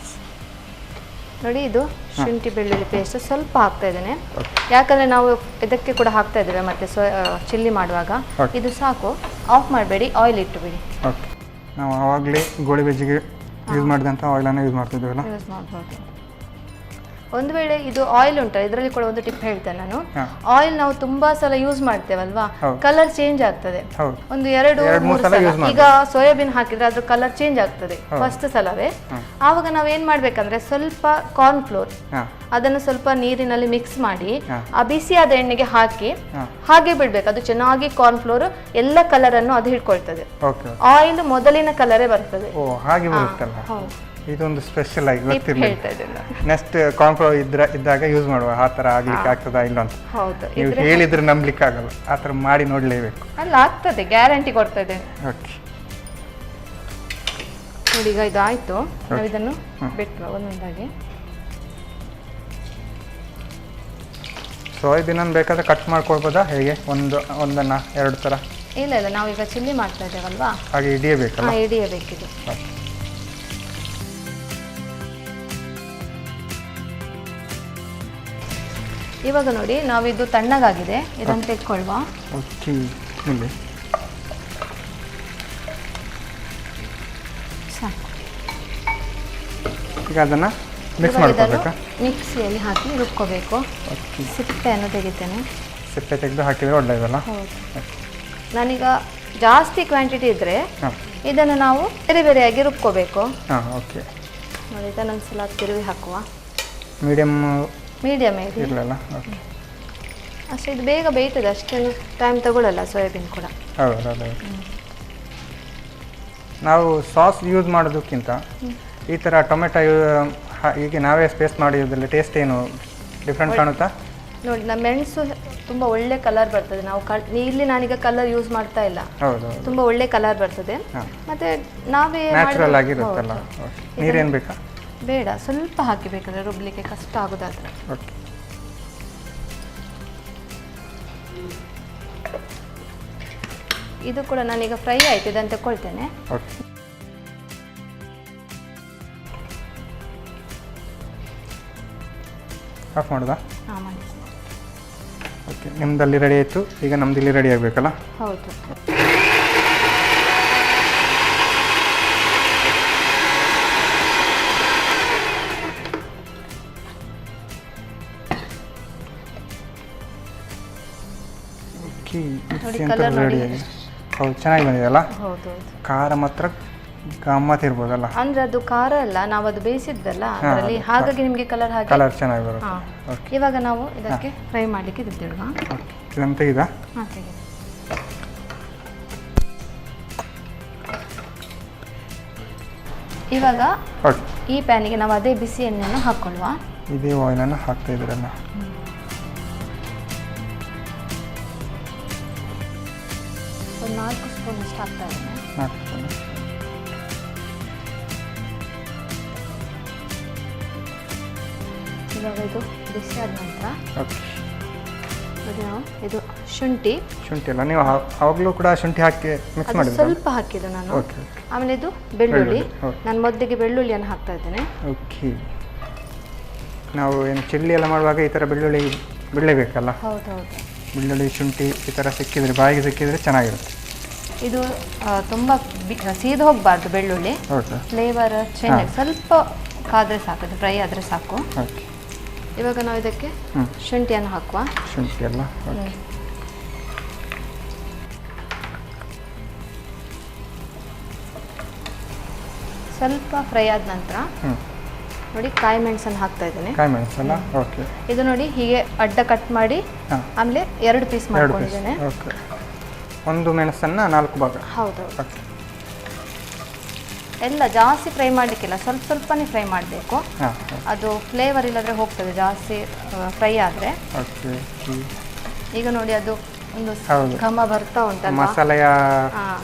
ನೋಡಿ, ಇದು ಶುಂಠಿ ಬೆಳ್ಳುಳ್ಳಿ ಪೇಸ್ಟ್ ಸ್ವಲ್ಪ ಹಾಕ್ತಾ ಇದ್ದೇನೆ, ಯಾಕಂದರೆ ನಾವು ಇದಕ್ಕೆ ಕೂಡ ಹಾಕ್ತಾ ಇದ್ದೇವೆ ಮತ್ತು ಚಿಲ್ಲಿ ಮಾಡುವಾಗ. ಇದು ಸಾಕು, ಆಫ್ ಮಾಡಬೇಡಿ, ಆಯಿಲ್ ಇಟ್ಟುಬಿಡಿ. ಓಕೆ, ನಾವು ಆವಾಗಲೇ ಗೋಳಿ ಬಜ್ಜಿಗೆ ಯೂಸ್ ಮಾಡಿದಂಥ ಆಯಿಲನ್ನು ಯೂಸ್ ಮಾಡ್ತಿದ್ದೇವಲ್ಲ? ಯೂಸ್ ಮಾಡ್ಬೋದು. ಒಂದು ವೇಳೆ ಇದು ಆಯಿಲ್ ಉಂಟು, ಇದರಲ್ಲಿ ಕೂಡ ಒಂದು ಟಿಪ್ ಹೇಳ್ತೇನೆ ನಾನು. ಆಯಿಲ್ ನಾವು ತುಂಬಾ ಸಲ ಯೂಸ್ ಮಾಡ್ತೇವಲ್ವಾ, ಕಲರ್ ಚೇಂಜ್ ಆಗ್ತದೆ. ಒಂದು 2-3 ಸಲ ಈಗ ಸೋಯಾಬೀನ್ ಹಾಕಿದ್ರೆ ಅದ್ರ ಕಲರ್ ಚೇಂಜ್ ಆಗ್ತದೆ ಫಸ್ಟ್ ಸಲವೇ. ಆವಾಗ ನಾವು ಏನ್ ಮಾಡ್ಬೇಕಂದ್ರೆ ಸ್ವಲ್ಪ ಕಾರ್ನ್ ಫ್ಲೋರ್ ಅದನ್ನು ಸ್ವಲ್ಪ ನೀರಿನಲ್ಲಿ ಮಿಕ್ಸ್ ಮಾಡಿ ಆ ಬಿಸಿಯಾದ ಎಣ್ಣೆಗೆ ಹಾಕಿ ಹಾಗೆ ಬಿಡ್ಬೇಕು. ಅದು ಚೆನ್ನಾಗಿ ಕಾರ್ನ್ ಫ್ಲೋರ್ ಎಲ್ಲ ಕಲರ್ ಅನ್ನು ಅದು ಹಿಡ್ಕೊಳ್ತದೆ. ಆಯಿಲ್ ಮೊದಲಿನ ಕಲರೇ ಬರ್ತದೆ. ಇದೊಂದು ಸ್ಪೆಷಲ್ ಆಗಿ ಗೊತ್ತಿರಲಿಲ್ಲ. ನೆಕ್ಸ್ಟ್ ಕಾರ್ನ್ಫ್ಲವರ್ ಇದ್ದಾಗ ಯೂಸ್ ಮಾಡುವ, ಆ ಥರ ಆಗ್ಲಿಕ್ಕೆ ಆಗ್ತದಾ ಇಲ್ಲ ಅಂತ. ನೀವು ಹೇಳಿದ್ರೆ ನಂಬಲಿಕ್ಕೆ ಆಗಲ್ಲ, ಆ ಥರ ಮಾಡಿ ನೋಡಲೇಬೇಕು. ಅಲ್ಲ, ಆಗ್ತದೆ, ಗ್ಯಾರಂಟಿ ಕೊಡ್ತಾ ಇದ್ದೇನೆ. ಓಕೆ, ನೋಡಿ, ಈಗ ಇದಾಯಿತು. ನಾವು ಇದನ್ನು ಬಿಟ್ಟು ಒಂದೊಂದಾಗಿ ಸೋಯಾಬೀನನ್ನು ಬೇಕಾದ್ರೆ ಕಟ್ ಮಾಡ್ಕೊಳ್ಬೋದಾ ಹೇಗೆ ಒಂದನ್ನು 2 ಥರ? ಇಲ್ಲ ನಾವೀಗ ಚಿಲ್ಲಿ ಮಾಡ್ತಾ ಇದ್ದೇವಲ್ವಾ, ಹಾಗೆ ಹಿಡಿಯಬೇಕಲ್ಲ? ಹಿಡಿಯಬೇಕಿದು. ಇವಾಗ ನೋಡಿ ನಾವಿದು ತಣ್ಣಗಾಗಿದೆ, ಇದನ್ನು ತೆಕ್ಕೊಳ್ವಾ? ಓಕೆ, ಇಲ್ಲಿ ಈಗ ಅದನ್ನು ಮಿಕ್ಸ್ ಮಾಡ್ಕೋಬೇಕಾ? ಮಿಕ್ಸಿಯಲ್ಲಿ ಹಾಕಿ ರುಬ್ಕೋಬೇಕು. ಸಿಪ್ಪೆಯನ್ನು ತೆಗಿತೇನೆ. ಸಿಪ್ಪೆ ತೆಗೆದು ಹಾಕಿದರೆ ಒಳ್ಳೆಯದಲ್ಲ? ಹೌದು. ನಾನೀಗ ಜಾಸ್ತಿ ಕ್ವಾಂಟಿಟಿ ಇದ್ದರೆ ಇದನ್ನು ನಾವು ಬೇರೆ ಬೇರೆಯಾಗಿ ರುಬ್ಕೋಬೇಕು. ಹಾಂ, ಓಕೆ. ನೋಡಿ ಇದನ್ನೊಂದ್ಸಲ ತಿರುವಿ ಹಾಕುವ. ಮೀಡಿಯಮ್ ಇರಲಿಲ್ಲ ಅಷ್ಟೇ, ಇದು ಬೇಗ ಬೇಯ್ತದೆ, ಅಷ್ಟೇನು ಟೈಮ್ ತಗೊಳ್ಳಲ್ಲ ಸೋಯಾಬೀನ್ ಕೂಡ. ಹೌದು. ನಾವು ಸಾಸ್ ಯೂಸ್ ಮಾಡೋದಕ್ಕಿಂತ ಈ ಥರ ಟೊಮೆಟೊ ಹೀಗೆ ನಾವೇ ಸ್ಪೇಸ್ ಮಾಡಿರೋದ್ರಲ್ಲಿ ಟೇಸ್ಟ್ ಏನು ಡಿಫ್ರೆಂಟ್ ಕಾಣುತ್ತಾ? ನೋಡಿ, ನಮ್ಮ ಮೆಣಸು ತುಂಬ ಒಳ್ಳೆ ಕಲರ್ ಬರ್ತದೆ. ನಾವು ಇಲ್ಲಿ ನಾನೀಗ ಕಲರ್ ಯೂಸ್ ಮಾಡ್ತಾ ಇಲ್ಲ. ಹೌದು, ತುಂಬ ಒಳ್ಳೆ ಕಲರ್ ಬರ್ತದೆ. ಮತ್ತೆ ನಾವೇ ನ್ಯಾಚುರಲ್ ಆಗಿರುತ್ತಲ್ಲ. ನೀರೇನು ಬೇಕಾ? ಬೇಡ, ಸ್ವಲ್ಪ ಹಾಕಿಬೇಕಾದ್ರೆ ರುಬ್ಲಿಕ್ಕೆ ಕಷ್ಟ ಆಗೋದಾದ್ರೆ. ಓಕೆ. ಇದು ಕೂಡ ನಾನೀಗ ಫ್ರೈ ಆಯ್ತು, ಇದನ್ನು ತಗೊಳ್ತೇನೆ. ಓಕೆ. ಆಫ್ ಮಾಡೋದಾ? ಹಾಂ, ಮಾಡಿ. ಓಕೆ, ನಿಮ್ದಲ್ಲಿ ರೆಡಿ ಆಯಿತು. ಈಗ ನಮ್ದು ಇಲ್ಲಿ ರೆಡಿ ಆಗಬೇಕಲ್ಲ? ಹೌದು. ಮಿಕ್ಸಿ ಅಂತ ರೆಡಿ ಆಗಿದೆ. ಹೌದು, ಚೆನ್ನಾಗಿ ಬಂದಿದೆಯಲ್ಲ? ಹೌದು. ಖಾರ ಮಾತ್ರ ಗಮ್ಮತ್ ಇರ್ಬೋದಲ್ಲ? ಅಂದ್ರೆ ಅದು ಖಾರ ಅಲ್ಲ, ನಾವು ಅದು ಬೇಯಿಸಿದ್ದಲ್ಲ ಅದರಲ್ಲಿ, ಹಾಗಾಗಿ ನಿಮಗೆ ಕಲರ್ ಚೆನ್ನಾಗಿ ಬರುತ್ತೆ. ಇವಾಗ ನಾವು ಇದಕ್ಕೆ ಫ್ರೈ ಮಾಡಲಿಕ್ಕೆ ಇದ್ದಿಡುವ. ಇದನ್ನು ತೆಗೆದ? ಹಾಂ, ತೆಗೆದು. ಇವಾಗ ಈ ಪ್ಯಾನಿಗೆ ನಾವು ಅದೇ ಬಿಸಿ ಎಣ್ಣೆಯನ್ನು ಹಾಕೊಳ್ಳುವ. ಇದೇ ಆಯಿಲನ್ನು ಹಾಕ್ತಾ ಇದ್ರಲ್ಲ? ಒಂದು 4 ಸ್ಪೂನ್ ಅಷ್ಟು ಹಾಕ್ತಾ ಇದ್ದೇನೆ. 4 ಸ್ಪೂನ್. ಇವಾಗ ಇದು ಬಿಸಿ ಆದ ನಂತರ ಓಕೆ, ನೋಡಿ ನಾವು ಇದು ಶುಂಠಿ ಅಲ್ಲ, ನೀವು ಆವಾಗಲೂ ಕೂಡ ಶುಂಠಿ ಹಾಕಿ ಮಿಕ್ಸ್ ಮಾಡಿದ್ರೆ? ಸ್ವಲ್ಪ ಹಾಕಿದ್ದು ನಾನು. ಆಮೇಲೆ ಇದು ಬೆಳ್ಳುಳ್ಳಿ, ನಾನು ಮೊದಲಿಗೆ ಬೆಳ್ಳುಳ್ಳಿಯನ್ನು ಹಾಕ್ತಾ ಇದ್ದೇನೆ. ಓಕೆ. ನಾವು ಏನು ಚಿಲ್ಲಿ ಎಲ್ಲ ಮಾಡುವಾಗ ಈ ಥರ ಬೆಳ್ಳುಳ್ಳಿ ಬಿಡಲೇಬೇಕಲ್ಲ? ಹೌದು. ಬೆಳ್ಳುಳ್ಳಿ ಶುಂಠಿ ಈ ಥರ ಸಿಕ್ಕಿದ್ರೆ, ಬಾಯಿಗೆ ಸಿಕ್ಕಿದ್ರೆ ಚೆನ್ನಾಗಿರುತ್ತೆ. ಇದು ತುಂಬ ಸೀದ ಹೋಗಬಾರ್ದು ಬೆಳ್ಳುಳ್ಳಿ, ಫ್ಲೇವರ್ ಚೆನ್ನಾಗಿ ಸ್ವಲ್ಪ ಕಾದರೆ ಸಾಕು, ಅದು ಫ್ರೈ ಆದರೆ ಸಾಕು. ಓಕೆ. ಇವಾಗ ನಾವು ಇದಕ್ಕೆ ಶುಂಠಿಯನ್ನು ಹಾಕುವ. ಶುಂಠಿ ಎಲ್ಲ ಸ್ವಲ್ಪ ಫ್ರೈ ಆದ ನಂತರ ನೋಡಿ ಕಾಯಿ ಮೆಣಸನ್ನು ಹಾಕ್ತಾ ಇದ್ದೇನೆ. ಕಾಯಿ ಮೆಣಸಲ್ಲ? ಓಕೆ. ಇದು ನೋಡಿ ಹೀಗೆ ಅಡ್ಡ ಕಟ್ ಮಾಡಿ ಆಮೇಲೆ 2 ಪೀಸ್ ಮಾಡ್ಕೊಂಡಿದ್ದೇನೆ. ಓಕೆ. ಒಂದು ಮೆಣಸನ್ನು 4 ಭಾಗ? ಹೌದು. ಎಲ್ಲ ಜಾಸ್ತಿ ಫ್ರೈ ಮಾಡಲಿಕ್ಕಿಲ್ಲ, ಸ್ವಲ್ಪನೇ ಫ್ರೈ ಮಾಡಬೇಕು. ಅದು ಫ್ಲೇವರ್ ಇಲ್ಲದ್ರೆ ಹೋಗ್ತದೆ ಜಾಸ್ತಿ ಫ್ರೈ ಆದರೆ. ಈಗ ನೋಡಿ ಅದು ಒಂದು ಘಮ ಬರ್ತಾ ಉಂಟಲ್ಲ, ಮಸಾಲೆಯ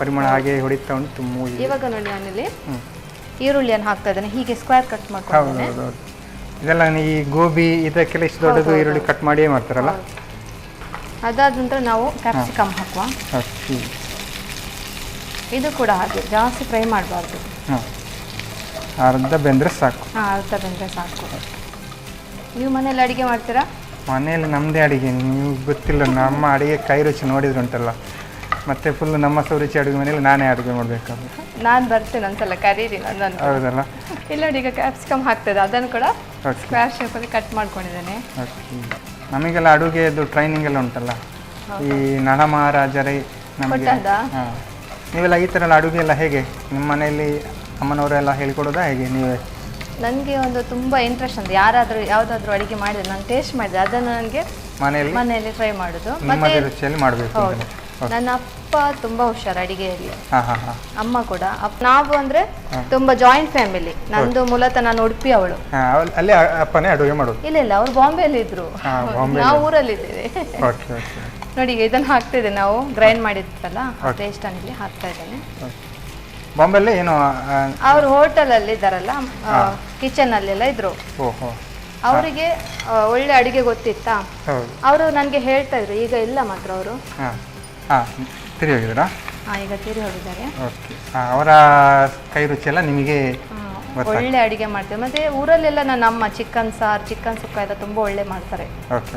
ಪರಿಮಳ ಹಾಗೆ ಹೊಡಿತಾ ಉಂಟು. ಇವಾಗ ನೋಡಿ ನಾನಿಲ್ಲಿ ಈರುಳ್ಳಿಯನ್ನು ಹಾಕ್ತಾ ಇದ್ದೇನೆ, ಹೀಗೆ ಸ್ಕ್ವೇರ್ ಕಟ್ ಮಾಡ್ಕೊಂಡಿದ್ದೇನೆ. ಇದೆಲ್ಲ ಈ ಗೋಬಿ ಇದಕ್ಕೆಲ್ಲ ಇಷ್ಟು ದೊಡ್ಡದು ಈರುಳ್ಳಿ ಕಟ್ ಮಾಡಿಯೇ ಮಾಡ್ತಾರಲ್ಲ? ಅದಾದ ನಂತರ ನಾವು ಕ್ಯಾಪ್ಸಿಕಮ್ ಹಾಕುವ. ಇದು ಕೂಡ ಹಾಗೆ ಜಾಸ್ತಿ ಫ್ರೈ ಮಾಡಬಾರ್ದು. ಅರ್ಧ ಬೆಂದರೆ ಸಾಕು? ಅರ್ಧ ಬೆಂದರೆ ಸಾಕು. ನೀವು ಮನೇಲಿ ಅಡುಗೆ ಮಾಡ್ತೀರಾ? ಮನೆಯಲ್ಲಿ ನಮ್ಮದೇ ಅಡುಗೆ, ನೀವು ಗೊತ್ತಿಲ್ಲ, ನಮ್ಮ ಅಡುಗೆ ಕೈ ರುಚಿ ನೋಡಿದ್ರೆ ಉಂಟಲ್ಲ, ಮತ್ತೆ ಫುಲ್ ನಮ್ಮ ರುಚಿ ಅಡುಗೆ ಮನೇಲಿ ನಾನೇ ಅಡುಗೆ ಮಾಡಬೇಕಾದ್ರೆ. ನಾನು ಬರ್ತೇನೆ ಒಂದ್ಸಲ, ಕರೀರಿ ನನ್ನನ್ನು. ಹೌದಲ್ಲ? ಇಲ್ಲ ನೋಡಿ, ಈಗ ಕ್ಯಾಪ್ಸಿಕಮ್ ಹಾಕ್ತದೆ, ಅದನ್ನು ಕೂಡ ಸ್ಕ್ವೇರ್ ಶೇಪಲ್ಲಿ ಕಟ್ ಮಾಡ್ಕೊಂಡಿದ್ದೇನೆ. ನಮಗೆಲ್ಲ ಅಡುಗೆದು ಟ್ರೈನಿಂಗ್ ಎಲ್ಲ ಉಂಟಲ್ಲ, ಈ ನಳಮಹಾರಾಜರೇ ನಮಗೆ. ನೀವೆಲ್ಲ ಈ ಥರ ಎಲ್ಲ ಅಡುಗೆ ಎಲ್ಲ ಹೇಗೆ ನಿಮ್ಮ ಮನೆಯಲ್ಲಿ ಅಮ್ಮನವರೆಲ್ಲ ಹೇಳ್ಕೊಡೋದಾ ಹೇಗೆ ನೀವೇ? ನನಗೆ ಒಂದು ತುಂಬ ಇಂಟ್ರೆಸ್ಟ್ ಅಂತ, ಯಾರಾದರೂ ಯಾವುದಾದ್ರೂ ಅಡುಗೆ ಮಾಡಿದ್ರೆ ನಾನು ಟೇಸ್ಟ್ ಮಾಡಿದೆ ಅದನ್ನು ನನಗೆ ಮನೆಯಲ್ಲಿ ಟ್ರೈ ಮಾಡೋದು, ಮತ್ತೆ ರುಚಿಯಲ್ಲಿ ಮಾಡಬೇಕು. ನನ್ನ ಅಪ್ಪ ತುಂಬ ಹುಷಾರು ಅಡುಗೆಯಲ್ಲಿ, ಅಮ್ಮ ಕೂಡ. ನಾವು ಅಂದರೆ ತುಂಬ ಜಾಯಿಂಟ್ ಫ್ಯಾಮಿಲಿ, ನಂದು ಮೂಲತಃ ನಾನು ಉಡುಪಿ ಅವಳು. ಅಲ್ಲಿ ಅಪ್ಪನೇ ಅಡುಗೆ ಮಾಡೋದು? ಇಲ್ಲ, ಅವ್ರು ಬಾಂಬೆಯಲ್ಲಿ ಇದ್ರು, ನಾವು ಊರಲ್ಲಿದ್ದೇವೆ. ನೋಡಿ ಈಗ ಇದನ್ನು ಹಾಕ್ತಿದ್ದೆ, ನಾವು ಗ್ರೈಂಡ್ ಮಾಡಿದ್ವಲ್ಲ ಪೇಸ್ಟನ್ನು ಇಲ್ಲಿ ಹಾಕ್ತಾ ಇದ್ದೇನೆ. ಬಾಂಬೆಲ್ಲಿ ಏನು ಅವರು ಹೋಟೆಲಲ್ಲಿ ಇದ್ದಾರಲ್ಲ, ಕಿಚನ್ ಅಲ್ಲೆಲ್ಲ ಇದ್ರು, ಅವರಿಗೆ ಒಳ್ಳೆ ಅಡಿಗೆ ಗೊತ್ತಿತ್ತಾ, ಹೌದು. ಅವರು ನನಗೆ ಹೇಳ್ತಾ ಇದ್ರು, ಈಗ ಇಲ್ಲ ಮಾತ್ರ ಅವರು. ತಿರುಗಿ ಹೋಗಿದ್ದೀರಾ? ಈಗ ತೀರಿ ಹೋಗಿದ್ದಾರೆ. ಓಕೆ. ಅವರ ಕೈ ರುಚಿ ಎಲ್ಲ ನಿಮಗೆ ಒಳ್ಳೆ ಅಡಿಗೆ ಮಾಡ್ತೇವೆ. ಮತ್ತೆ ಊರಲ್ಲೆಲ್ಲ ನನ್ನ ಅಮ್ಮ ಚಿಕನ್ ಸಾರು, ಚಿಕನ್ ಸುಕ್ಕ ಎಲ್ಲ ತುಂಬ ಒಳ್ಳೆ ಮಾಡ್ತಾರೆ. Okay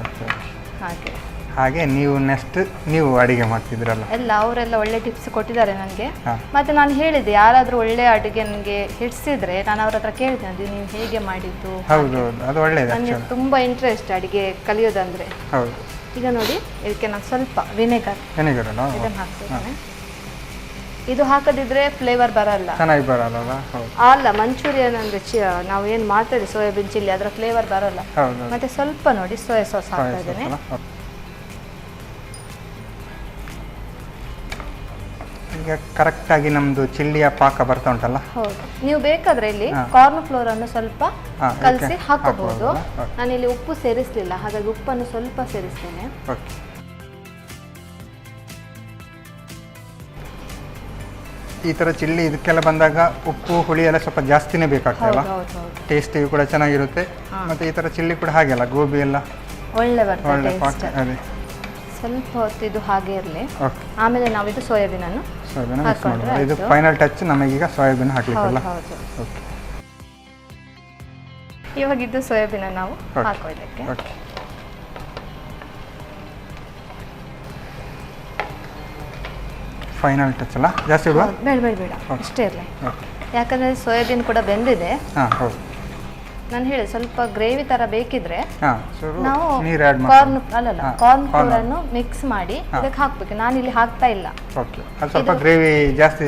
okay. ಹಾಗೆ ನೀವು ನೆಕ್ಸ್ಟ್ ನೀವು ಅಡಿಗೆ ಮಾಡ್ತಿದ್ರಲ್ಲ ಎಲ್ಲ ಅವರೆಲ್ಲ ಒಳ್ಳೆ ಟಿಪ್ಸ್ ಕೊಟ್ಟಿದ್ದಾರೆ ನನಗೆ. ಮತ್ತೆ ನಾನು ಹೇಳಿದ್ದೆ, ಯಾರಾದರೂ ಒಳ್ಳೆ ಅಡುಗೆ ನನಗೆ ಹಿಡಿಸಿದ್ರೆ ನಾನು ಅವ್ರ ಹತ್ರ ಕೇಳಿದೆ, ಅದು ನೀವು ಹೇಗೆ ಮಾಡಿದ್ದು. ಹೌದು, ಅದು ಒಳ್ಳೆಯದು. ನನಗೆ ತುಂಬ ಇಂಟ್ರೆಸ್ಟ್ ಅಡುಗೆ ಕಲಿಯೋದಂದರೆ. ಹೌದು. ಈಗ ನೋಡಿ, ಇದಕ್ಕೆ ನಾನು ಸ್ವಲ್ಪ ವಿನೆಗರ್ ಇದನ್ನು ಹಾಕ್ತಿದ್ದೇನೆ. ಇದು ಹಾಕದಿದ್ರೆ ಫ್ಲೇವರ್ ಬರಲ್ಲ, ಚೆನ್ನಾಗಿ ಬರಲ್ಲ. ಅಲ್ಲ, ಮಂಚೂರಿಯನ್ ಅಂದರೆ ನಾವು ಏನು ಮಾಡ್ತೇವೆ ಸೋಯಾಬೀನ್ ಚಿಲ್ಲಿ, ಅದರ ಫ್ಲೇವರ್ ಬರಲ್ಲ. ಮತ್ತೆ ಸ್ವಲ್ಪ ನೋಡಿ ಸೋಯಾ ಸಾಸ್ ಹಾಕ್ತಾ ಇದ್ದೇನೆ. ಈಗ ಕರೆಕ್ಟಾಗಿ ನಮ್ಮದು ಚಿಲ್ಲಿಯ ಪಾಕ ಬರ್ತಾ ಉಂಟಲ್ಲ. ಹೌದು. ನೀವು ಬೇಕಾದರೆ ಇಲ್ಲಿ ಕಾರ್ನ್ ಫ್ಲೋರ್ ಅನ್ನು ಸ್ವಲ್ಪ ಕಲಸಿ ಹಾಕಬಹುದು. ನಾನಿಲ್ಲಿ ಉಪ್ಪು ಸೇರಿಸಲಿಲ್ಲ, ಹಾಗಾಗಿ ಉಪ್ಪನ್ನು ಸ್ವಲ್ಪ ಸೇರಿಸ್ತೇನೆ. ಈ ಥರ ಚಿಲ್ಲಿ ಇದಕ್ಕೆಲ್ಲ ಬಂದಾಗ ಉಪ್ಪು ಹುಳಿ ಎಲ್ಲ ಸ್ವಲ್ಪ ಜಾಸ್ತಿನೇ ಬೇಕಾಗ್ತದಲ್ಲ, ಟೇಸ್ಟಿಗೂ ಕೂಡ ಚೆನ್ನಾಗಿರುತ್ತೆ. ಮತ್ತು ಈ ಥರ ಚಿಲ್ಲಿ ಕೂಡ ಹಾಗೆ ಅಲ್ಲ, ಗೋಬಿ ಎಲ್ಲ ಒಳ್ಳೆ ಬರ್ತದೆ. ಸ್ವಲ್ಪ ಹೊತ್ತು ಇದು ಹಾಗೆ ಇರಲಿ, ಆಮೇಲೆ ನಾವು ಇದು ಸೋಯಾಬೀನನ್ನು ಹಾಕೊಂಡ್ರೆ ಇದು ಫೈನಲ್ ಟಚ್. ನಮಗೀಗ ಸೋಯಾಬೀನ್ ಹಾಕ್ಲಿಕ್ಕಲ್ಲ. ಓಕೆ. ಇವಾಗ ಇದು ಸೋಯಾಬೀನ್ ನಾವು ಹಾಕೋದಕ್ಕೆ. ಫೈನಲ್ ಟಚ್ ಅಲ್ಲ, ಜಾಸ್ತಿ ಇಡುವ? ಬೇಡ, ಇಷ್ಟೇ ಇರಲಿ. ಯಾಕಂದರೆ ಸೋಯಾಬೀನ್ ಕೂಡ ಬೆಂದಿದೆ. ನಾನು ಹೇಳಿ ಸ್ವಲ್ಪ ಗ್ರೇವಿ ಥರ ಬೇಕಿದ್ರೆ ನಾವು ಕಾರ್ನ್ ಫ್ಲೋರನ್ನು ಮಿಕ್ಸ್ ಮಾಡಿ ಇದಕ್ಕೆ ಹಾಕ್ಬೇಕು. ನಾನಿಲ್ಲಿ ಹಾಕ್ತಾ ಇಲ್ಲ. ಸ್ವಲ್ಪ ಗ್ರೇವಿ ಜಾಸ್ತಿ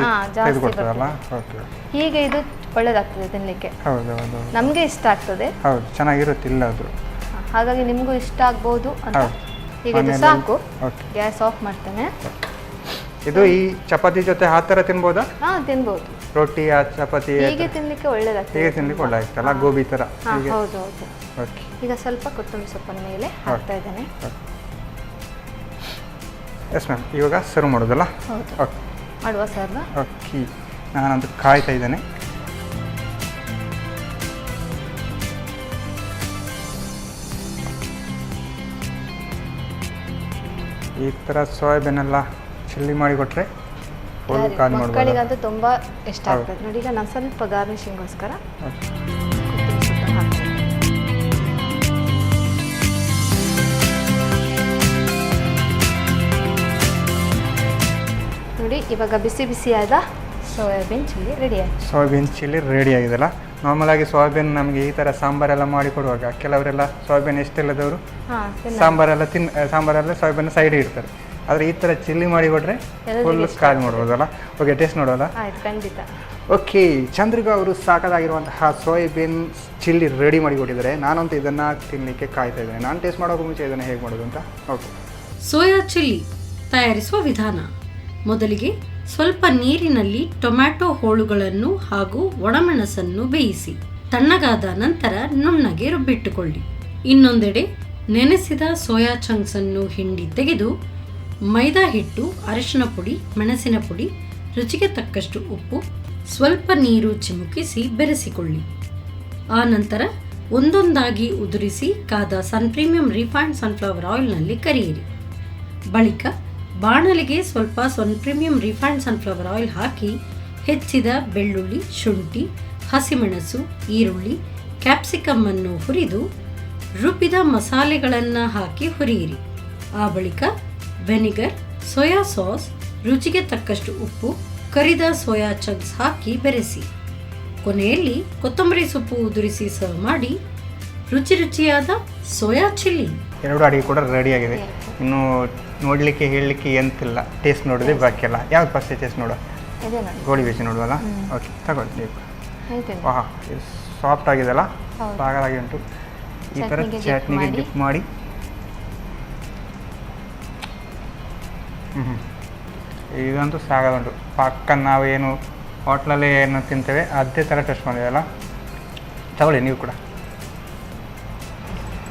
ಹೀಗೆ ಇದು ಒಳ್ಳೇದಾಗ್ತದೆ ತಿನ್ಲಿಕ್ಕೆ. ನಮಗೆ ಇಷ್ಟ ಆಗ್ತದೆ. ಚೆನ್ನಾಗಿರುತ್ತೆ ಇಲ್ಲ ಅದು, ಹಾಗಾಗಿ ನಿಮಗೂ ಇಷ್ಟ ಆಗ್ಬೋದು ಅಂತ. ಈಗ ಇದು ಸಾಕು, ಗ್ಯಾಸ್ ಆಫ್ ಮಾಡ್ತೇನೆ. ಇದು ಈ ಚಪಾತಿ ಜೊತೆ ಆ ಥರ ತಿನ್ಬೋದಾ? ತಿನ್ಬೋದು. ರೊಟ್ಟಿ ಚಪಾತಿ ಹೀಗೆ ತಿನ್ಲಿಕ್ಕೆ ಒಳ್ಳೇದಾಗ್ತದೆ. ಹೀಗೆ ತಿನ್ಲಿಕ್ಕೆ ಒಳ್ಳೆದಾಗ್ತಲ್ಲ, ಗೋಬಿ ಥರ. ಹೌದು. ಈಗ ಸ್ವಲ್ಪ ಕೊತ್ತಂಬರಿ ಸೊಪ್ಪನ ಮೇಲೆ ಹಾಕ್ತಾ ಇದ್ದೇನೆ. ಎಸ್ ಮ್ಯಾಮ್, ಇವಾಗ ಸರ್ವ್ ಮಾಡೋದಲ್ಲ? ಹೌದು, ಮಾಡುವ ಸರ್ನ. ಓಕೆ, ನಾನಂತೂ ಕಾಯ್ತಾ ಇದ್ದೇನೆ. ಈ ಥರ ಸೋಯಾಬೀನ್ ಎಲ್ಲ ಚಿಲ್ಲಿ ಮಾಡಿ ಕೊಟ್ಟರೆ ಮಕ್ಕಳಿಗಂತೂ ತುಂಬ ಇಷ್ಟ ಆಗ್ತದೆ. ನೋಡಿ, ಈಗ ನಾನು ಸ್ವಲ್ಪ ಗಾರ್ನಿಶಿಂಗೋಸ್ಕರ ನೋಡಿ, ಇವಾಗ ಬಿಸಿ ಬಿಸಿಯಾದ ಸೋಯಾಬೀನ್ ಚಿಲ್ಲಿ ರೆಡಿ ಆಗಿದೆ. ಸೋಯಾಬೀನ್ ಚಿಲ್ಲಿ ರೆಡಿ ಆಗಿದೆಲ್ಲ. ನಾರ್ಮಲಾಗಿ ಸೋಯಾಬೀನ್ ನಮಗೆ ಈ ಥರ ಸಾಂಬಾರೆಲ್ಲ ಮಾಡಿ ಕೊಡುವಾಗ ಕೆಲವರೆಲ್ಲ ಸೋಯಾಬೀನ್ ಇಷ್ಟೆಲ್ಲದವರು ಸಾಂಬಾರೆಲ್ಲ ಸೋಯಾಬೀನ್ ಸೈಡ್ ಇಡ್ತಾರೆ. ಆದರೆ ಈ ಥರ ಚಿಲ್ಲಿ ಮಾಡಿ ಕೊಟ್ಟರೆ ಫುಲ್ ಖಾಲಿ ಮಾಡ್ಬೋದಲ್ಲ. ಓಕೆ, ಟೇಸ್ಟ್ ನೋಡೋಲ್ಲ? ಖಂಡಿತ. ಓಕೆ, ಚಂದ್ರಿಕಾ ಅವರು ಸಾಕಾಗಿರುವಂತಹ ಸೋಯಾಬೀನ್ ಚಿಲ್ಲಿ ರೆಡಿ ಮಾಡಿ ಕೊಟ್ಟಿದ್ದಾರೆ. ನಾನಂತೂ ಇದನ್ನು ತಿನ್ನಲಿಕ್ಕೆ ಕಾಯ್ತಾ ಇದ್ದೇನೆ. ನಾನು ಟೇಸ್ಟ್ ಮಾಡೋಕ್ಕೂ ಮುಂಚೆ ಇದನ್ನು ಹೇಗೆ ಮಾಡೋದು ಅಂತ. ಓಕೆ, ಸೋಯಾ ಚಿಲ್ಲಿ ತಯಾರಿಸುವ ವಿಧಾನ. ಮೊದಲಿಗೆ ಸ್ವಲ್ಪ ನೀರಿನಲ್ಲಿ ಟೊಮ್ಯಾಟೊ ಹೋಳುಗಳನ್ನು ಹಾಗೂ ಒಣಮೆಣಸನ್ನು ಬೇಯಿಸಿ ತಣ್ಣಗಾದ ನಂತರ ನುಣ್ಣಗೆ ರುಬ್ಬಿಟ್ಟುಕೊಳ್ಳಿ. ಇನ್ನೊಂದೆಡೆ ನೆನೆಸಿದ ಸೋಯಾ ಚಂಕ್ಸ್ ಅನ್ನು ಹಿಂಡಿ ತೆಗೆದು ಮೈದಾ ಹಿಟ್ಟು, ಅರಿಶಿನ ಪುಡಿ, ಮೆಣಸಿನ ಪುಡಿ, ರುಚಿಗೆ ತಕ್ಕಷ್ಟು ಉಪ್ಪು, ಸ್ವಲ್ಪ ನೀರು ಚಿಮುಕಿಸಿ ಬೆರೆಸಿಕೊಳ್ಳಿ. ಆ ನಂತರ ಒಂದೊಂದಾಗಿ ಉದುರಿಸಿ ಕಾದ ಪ್ರೀಮಿಯಂ ರಿಫೈನ್ಡ್ ಸನ್ಫ್ಲವರ್ ಆಯಿಲ್ನಲ್ಲಿ ಕರಿಯಿರಿ. ಬಳಿಕ ಬಾಣಲಿಗೆ ಸ್ವಲ್ಪ ಪ್ರೀಮಿಯಂ ರಿಫೈನ್ಡ್ ಸನ್ಫ್ಲವರ್ ಆಯಿಲ್ ಹಾಕಿ ಹೆಚ್ಚಿದ ಬೆಳ್ಳುಳ್ಳಿ, ಶುಂಠಿ, ಹಸಿಮೆಣಸು, ಈರುಳ್ಳಿ, ಕ್ಯಾಪ್ಸಿಕಮ್ ಅನ್ನು ಹುರಿದು ರುಬ್ಬಿದ ಮಸಾಲೆಗಳನ್ನು ಹಾಕಿ ಹುರಿಯಿರಿ. ಆ ಬಳಿಕ ವೆನಿಗರ್, ಸೋಯಾ ಸಾಸ್, ರುಚಿಗೆ ತಕ್ಕಷ್ಟು ಉಪ್ಪು, ಕರಿದ ಸೋಯಾ ಚಂಕ್ಸ್ ಹಾಕಿ ಬೆರೆಸಿ. ಕೊನೆಯಲ್ಲಿ ಕೊತ್ತಂಬರಿ ಸೊಪ್ಪು ಉದುರಿಸಿ ಸರ್ವ್ ಮಾಡಿ. ರುಚಿಯಾದ ಸೋಯಾ ಚಿಲ್ಲಿ. ಎರಡು ಅಡಿಗೆ ಕೂಡ ರೆಡಿಯಾಗಿದೆ. ಇನ್ನು ನೋಡಲಿಕ್ಕೆ ಹೇಳಲಿಕ್ಕೆ ಎಂತಿಲ್ಲ, ಟೇಸ್ಟ್ ನೋಡೋದೇ ಬಾಕಿ ಅಲ್ಲ. ಯಾವ್ದು ಫಸ್ಟ್ ಟೇಸ್ಟ್ ನೋಡೋ? ಗೋಳಿ ಬೀಜ ನೋಡುವಲ್ಲ? ಓಕೆ, ತಗೊಳ್ಳಿ ನೀವು. ವಾಹ್, ಇದು ಸಾಫ್ಟ್ ಆಗಿದೆಲ್ಲ, ಸಾಕಾಗಿ ಉಂಟು. ಈ ಥರ ಚಟ್ನಿಗೆ ಡಿಪ್ ಮಾಡಿ ಇದಂತೂ ಸಾಕಾಗುಂಟು. ಪಕ್ಕ ನಾವೇನು ಹೋಟ್ಲಲ್ಲಿ ಏನು ತಿಂತೇವೆ ಅದೇ ಥರ ಟೇಸ್ಟ್ ಮಾಡಿದೆಯಲ್ಲ. ತಗೊಳ್ಳಿ ನೀವು ಕೂಡ.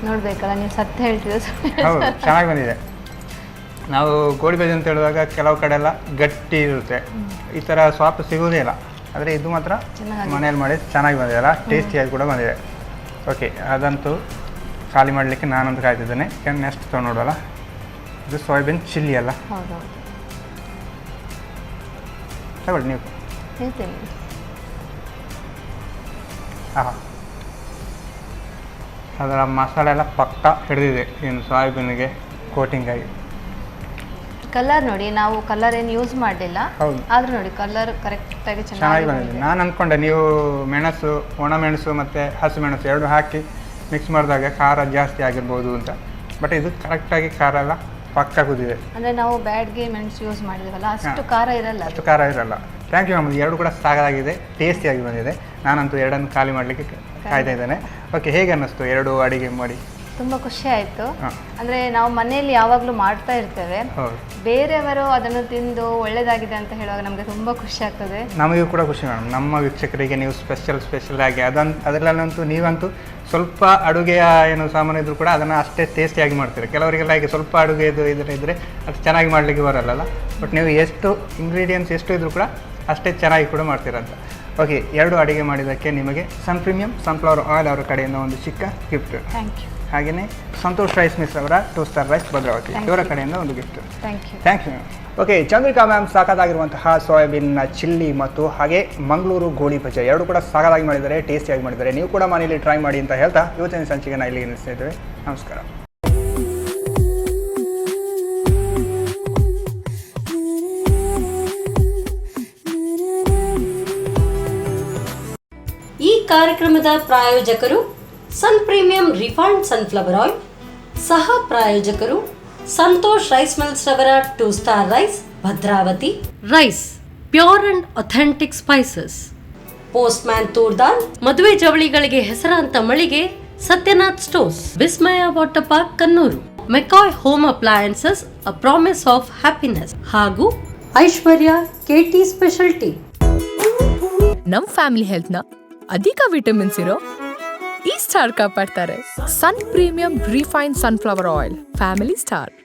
ನೋಡಬೇಕಲ್ಲ, ನೀವು ಸತ್ಯ ಹೇಳ್ತಿದ್ದೆ. ಹೌದು, ಚೆನ್ನಾಗಿ ಬಂದಿದೆ. ನಾವು ಗೋಳಿ ಬೀಜ ಅಂತ ಹೇಳುವಾಗ ಕೆಲವು ಕಡೆ ಎಲ್ಲ ಗಟ್ಟಿ ಇರುತ್ತೆ, ಈ ಥರ ಸಾಫ್ಟ್ ಸಿಗೋದೇ ಇಲ್ಲ. ಆದರೆ ಇದು ಮಾತ್ರ ಮನೇಲಿ ಮಾಡಿ ಚೆನ್ನಾಗಿ ಬಂದಿದೆಯಲ್ಲ, ಟೇಸ್ಟಿಯಾಗಿ ಕೂಡ ಬಂದಿದೆ. ಓಕೆ, ಅದಂತೂ ಖಾಲಿ ಮಾಡಲಿಕ್ಕೆ ನಾನೊಂದು ಕಾಯ್ತಿದ್ದೇನೆ. ನೆಕ್ಸ್ಟ್ ನೋಡೋಲ್ಲ, ಇದು ಸೋಯಾಬೀನ್ ಚಿಲ್ಲಿ ಅಲ್ಲ? ಹೌದೌದು, ತಗೊಳ್ಳಿ ನೀವು. ಹೇಳ್ತೀನಿ. ಹಾಂ, ಅದರ ಮಸಾಲೆ ಎಲ್ಲ ಪಕ್ಕ ಹಿಡಿದಿದೆ, ಏನು ಸೋಯಾಬೀನಿಗೆ ಕೋಟಿಂಗ್ ಆಗಿ. ಕಲರ್ ನೋಡಿ, ನಾವು ಕಲರ್ ಏನು ಯೂಸ್ ಮಾಡಲಿಲ್ಲ, ಹೌದು. ಆದರೂ ನೋಡಿ ಕಲರ್ ಕರೆಕ್ಟಾಗಿ ಚೆನ್ನಾಗಿ ಬಂದಿದೆ. ನಾನು ಅಂದ್ಕೊಂಡೆ ನೀವು ಮೆಣಸು, ಒಣಮೆಣಸು ಮತ್ತು ಹಸಿಮೆಣಸು ಎರಡು ಹಾಕಿ ಮಿಕ್ಸ್ ಮಾಡಿದಾಗ ಖಾರ ಜಾಸ್ತಿ ಆಗಿರ್ಬೋದು ಅಂತ. ಬಟ್ ಇದು ಕರೆಕ್ಟಾಗಿ ಖಾರ ಎಲ್ಲ ಪಕ್ಕ ಕೂದಿದೆ. ಅಂದರೆ ನಾವು ಬ್ಯಾಡ್ಗೆ ಮೆಣಸು ಯೂಸ್ ಮಾಡಿದ್ವಲ್ಲ, ಅಷ್ಟು ಖಾರ ಇರಲ್ಲ. ಅಷ್ಟು ಖಾರ ಇರಲ್ಲ. Thank you ma'am. ಎರಡು ಕೂಡ ಸಾಕಾಗಿದೆ, ಟೇಸ್ಟಿಯಾಗಿ ಬಂದಿದೆ. ನಾನಂತೂ ಎರಡನ್ನು ಖಾಲಿ ಮಾಡಲಿಕ್ಕೆ ಕಾಯ್ತಾ ಇದ್ದೇನೆ. ಓಕೆ, ಹೇಗೆ ಅನ್ನಿಸ್ತು ಎರಡು ಅಡಿಗೆ ಮಾಡಿ? ತುಂಬ ಖುಷಿ ಆಯಿತು. ಅಂದರೆ ನಾವು ಮನೆಯಲ್ಲಿ ಯಾವಾಗಲೂ ಮಾಡ್ತಾ ಇರ್ತೇವೆ, ಬೇರೆಯವರು ಅದನ್ನು ತಿಂದು ಒಳ್ಳೆಯದಾಗಿದೆ ಅಂತ ಹೇಳುವಾಗ ನಮಗೆ ತುಂಬ ಖುಷಿ ಆಗ್ತದೆ. ನಮಗೂ ಕೂಡ ಖುಷಿ ಮೇಡಮ್. ನಮ್ಮ ವೀಕ್ಷಕರಿಗೆ ನೀವು ಸ್ಪೆಷಲ್ ಆಗಿ ಅದರಲ್ಲಂತೂ ನೀವಂತೂ ಸ್ವಲ್ಪ ಅಡುಗೆಯ ಏನು ಸಾಮಾನು ಇದ್ದರೂ ಕೂಡ ಅದನ್ನು ಅಷ್ಟೇ ಟೇಸ್ಟಿಯಾಗಿ ಮಾಡ್ತೀರಿ. ಕೆಲವರಿಗೆಲ್ಲ ಈಗ ಸ್ವಲ್ಪ ಅಡುಗೆದು ಇದ್ದರೆ ಅದು ಚೆನ್ನಾಗಿ ಮಾಡಲಿಕ್ಕೆ ಬರಲ್ಲ. ಬಟ್ ನೀವು ಎಷ್ಟು ಇಂಗ್ರೀಡಿಯೆಂಟ್ಸ್ ಎಷ್ಟು ಇದ್ದರೂ ಕೂಡ ಅಷ್ಟೇ ಚೆನ್ನಾಗಿ ಕೂಡ ಮಾಡ್ತೀರಂತ. ಓಕೆ, ಎರಡು ಅಡುಗೆ ಮಾಡಿದ್ದಕ್ಕೆ ನಿಮಗೆ ಸನ್ಫ್ಲವರ್ ಆಯಿಲ್ ಅವರ ಕಡೆಯಿಂದ ಒಂದು ಚಿಕ್ಕ ಗಿಫ್ಟ್. Thank you. ಹಾಗೆಯೇ ಸಂತೋಷ್ ರೈಸ್ ಮಿಸ್ ಅವರ 2 ಸ್ಟಾರ್ ರೈಸ್ ಭದ್ರಾವತಿ ಇವರ ಕಡೆಯಿಂದ ಒಂದು gift. Thank you. Thank you ma'am. Okay, Chandrika ma'am ಸಾಕಾಗಿರುವಂತಹ ಸೋಯಾಬೀನ್ನ ಚಿಲ್ಲಿ ಮತ್ತು ಹಾಗೆ ಮಂಗಳೂರು ಗೋಳಿ ಬಜ್ಜಿ ಎರಡು ಕೂಡ ಸಾಕಾಗಿ ಮಾಡಿದ್ದಾರೆ, ಟೇಸ್ಟಿಯಾಗಿ ಮಾಡಿದ್ದಾರೆ. ನೀವು ಕೂಡ ಮನೆಯಲ್ಲಿ ಟ್ರೈ ಮಾಡಿ ಅಂತ ಹೇಳ್ತಾ ಇವತ್ತಿನ ಸಂಚಿಕೆನ ಇಲ್ಲಿಗೆ ನಿಲ್ಲಿಸ್ತಾ ಇದ್ದೇವೆ. ನಮಸ್ಕಾರ. ಈ ಕಾರ್ಯಕ್ರಮದ ಪ್ರಾಯೋಜಕರು sun premium refined sunflower oil, ಸಹ ಪ್ರಾಯೋಜಕರು ಸಂತೋಷ್ ರೈಸ್ ಮಿಲ್ಸ್ ರವರ 2 star rice Bhadravati. Rice pure and authentic spices. Postman toor dal, ಮದುವೆ ಜವಳಿಗಳಿಗೆ ಹೆಸರಾಂತ ಮಳಿಗೆ Satyanath stores, Vismaya water park Kannur, McCoy home appliances a promise of happiness ಹಾಗೂ ಐಶ್ವರ್ಯ ಕೆಟಿ ಸ್ಪೆಷಾಲಿಟಿ. ನಮ್ ಫ್ಯಾಮಿಲಿ ಹೆಲ್ತ್ ನ ಅಧಿಕ ವಿಟಮಿನ್ಸ್ ಇರೋ ಈ ಸ್ಟಾರ್ ಕಾಪಾಡ್ತಾರೆ. Sun premium refined sunflower oil, family star.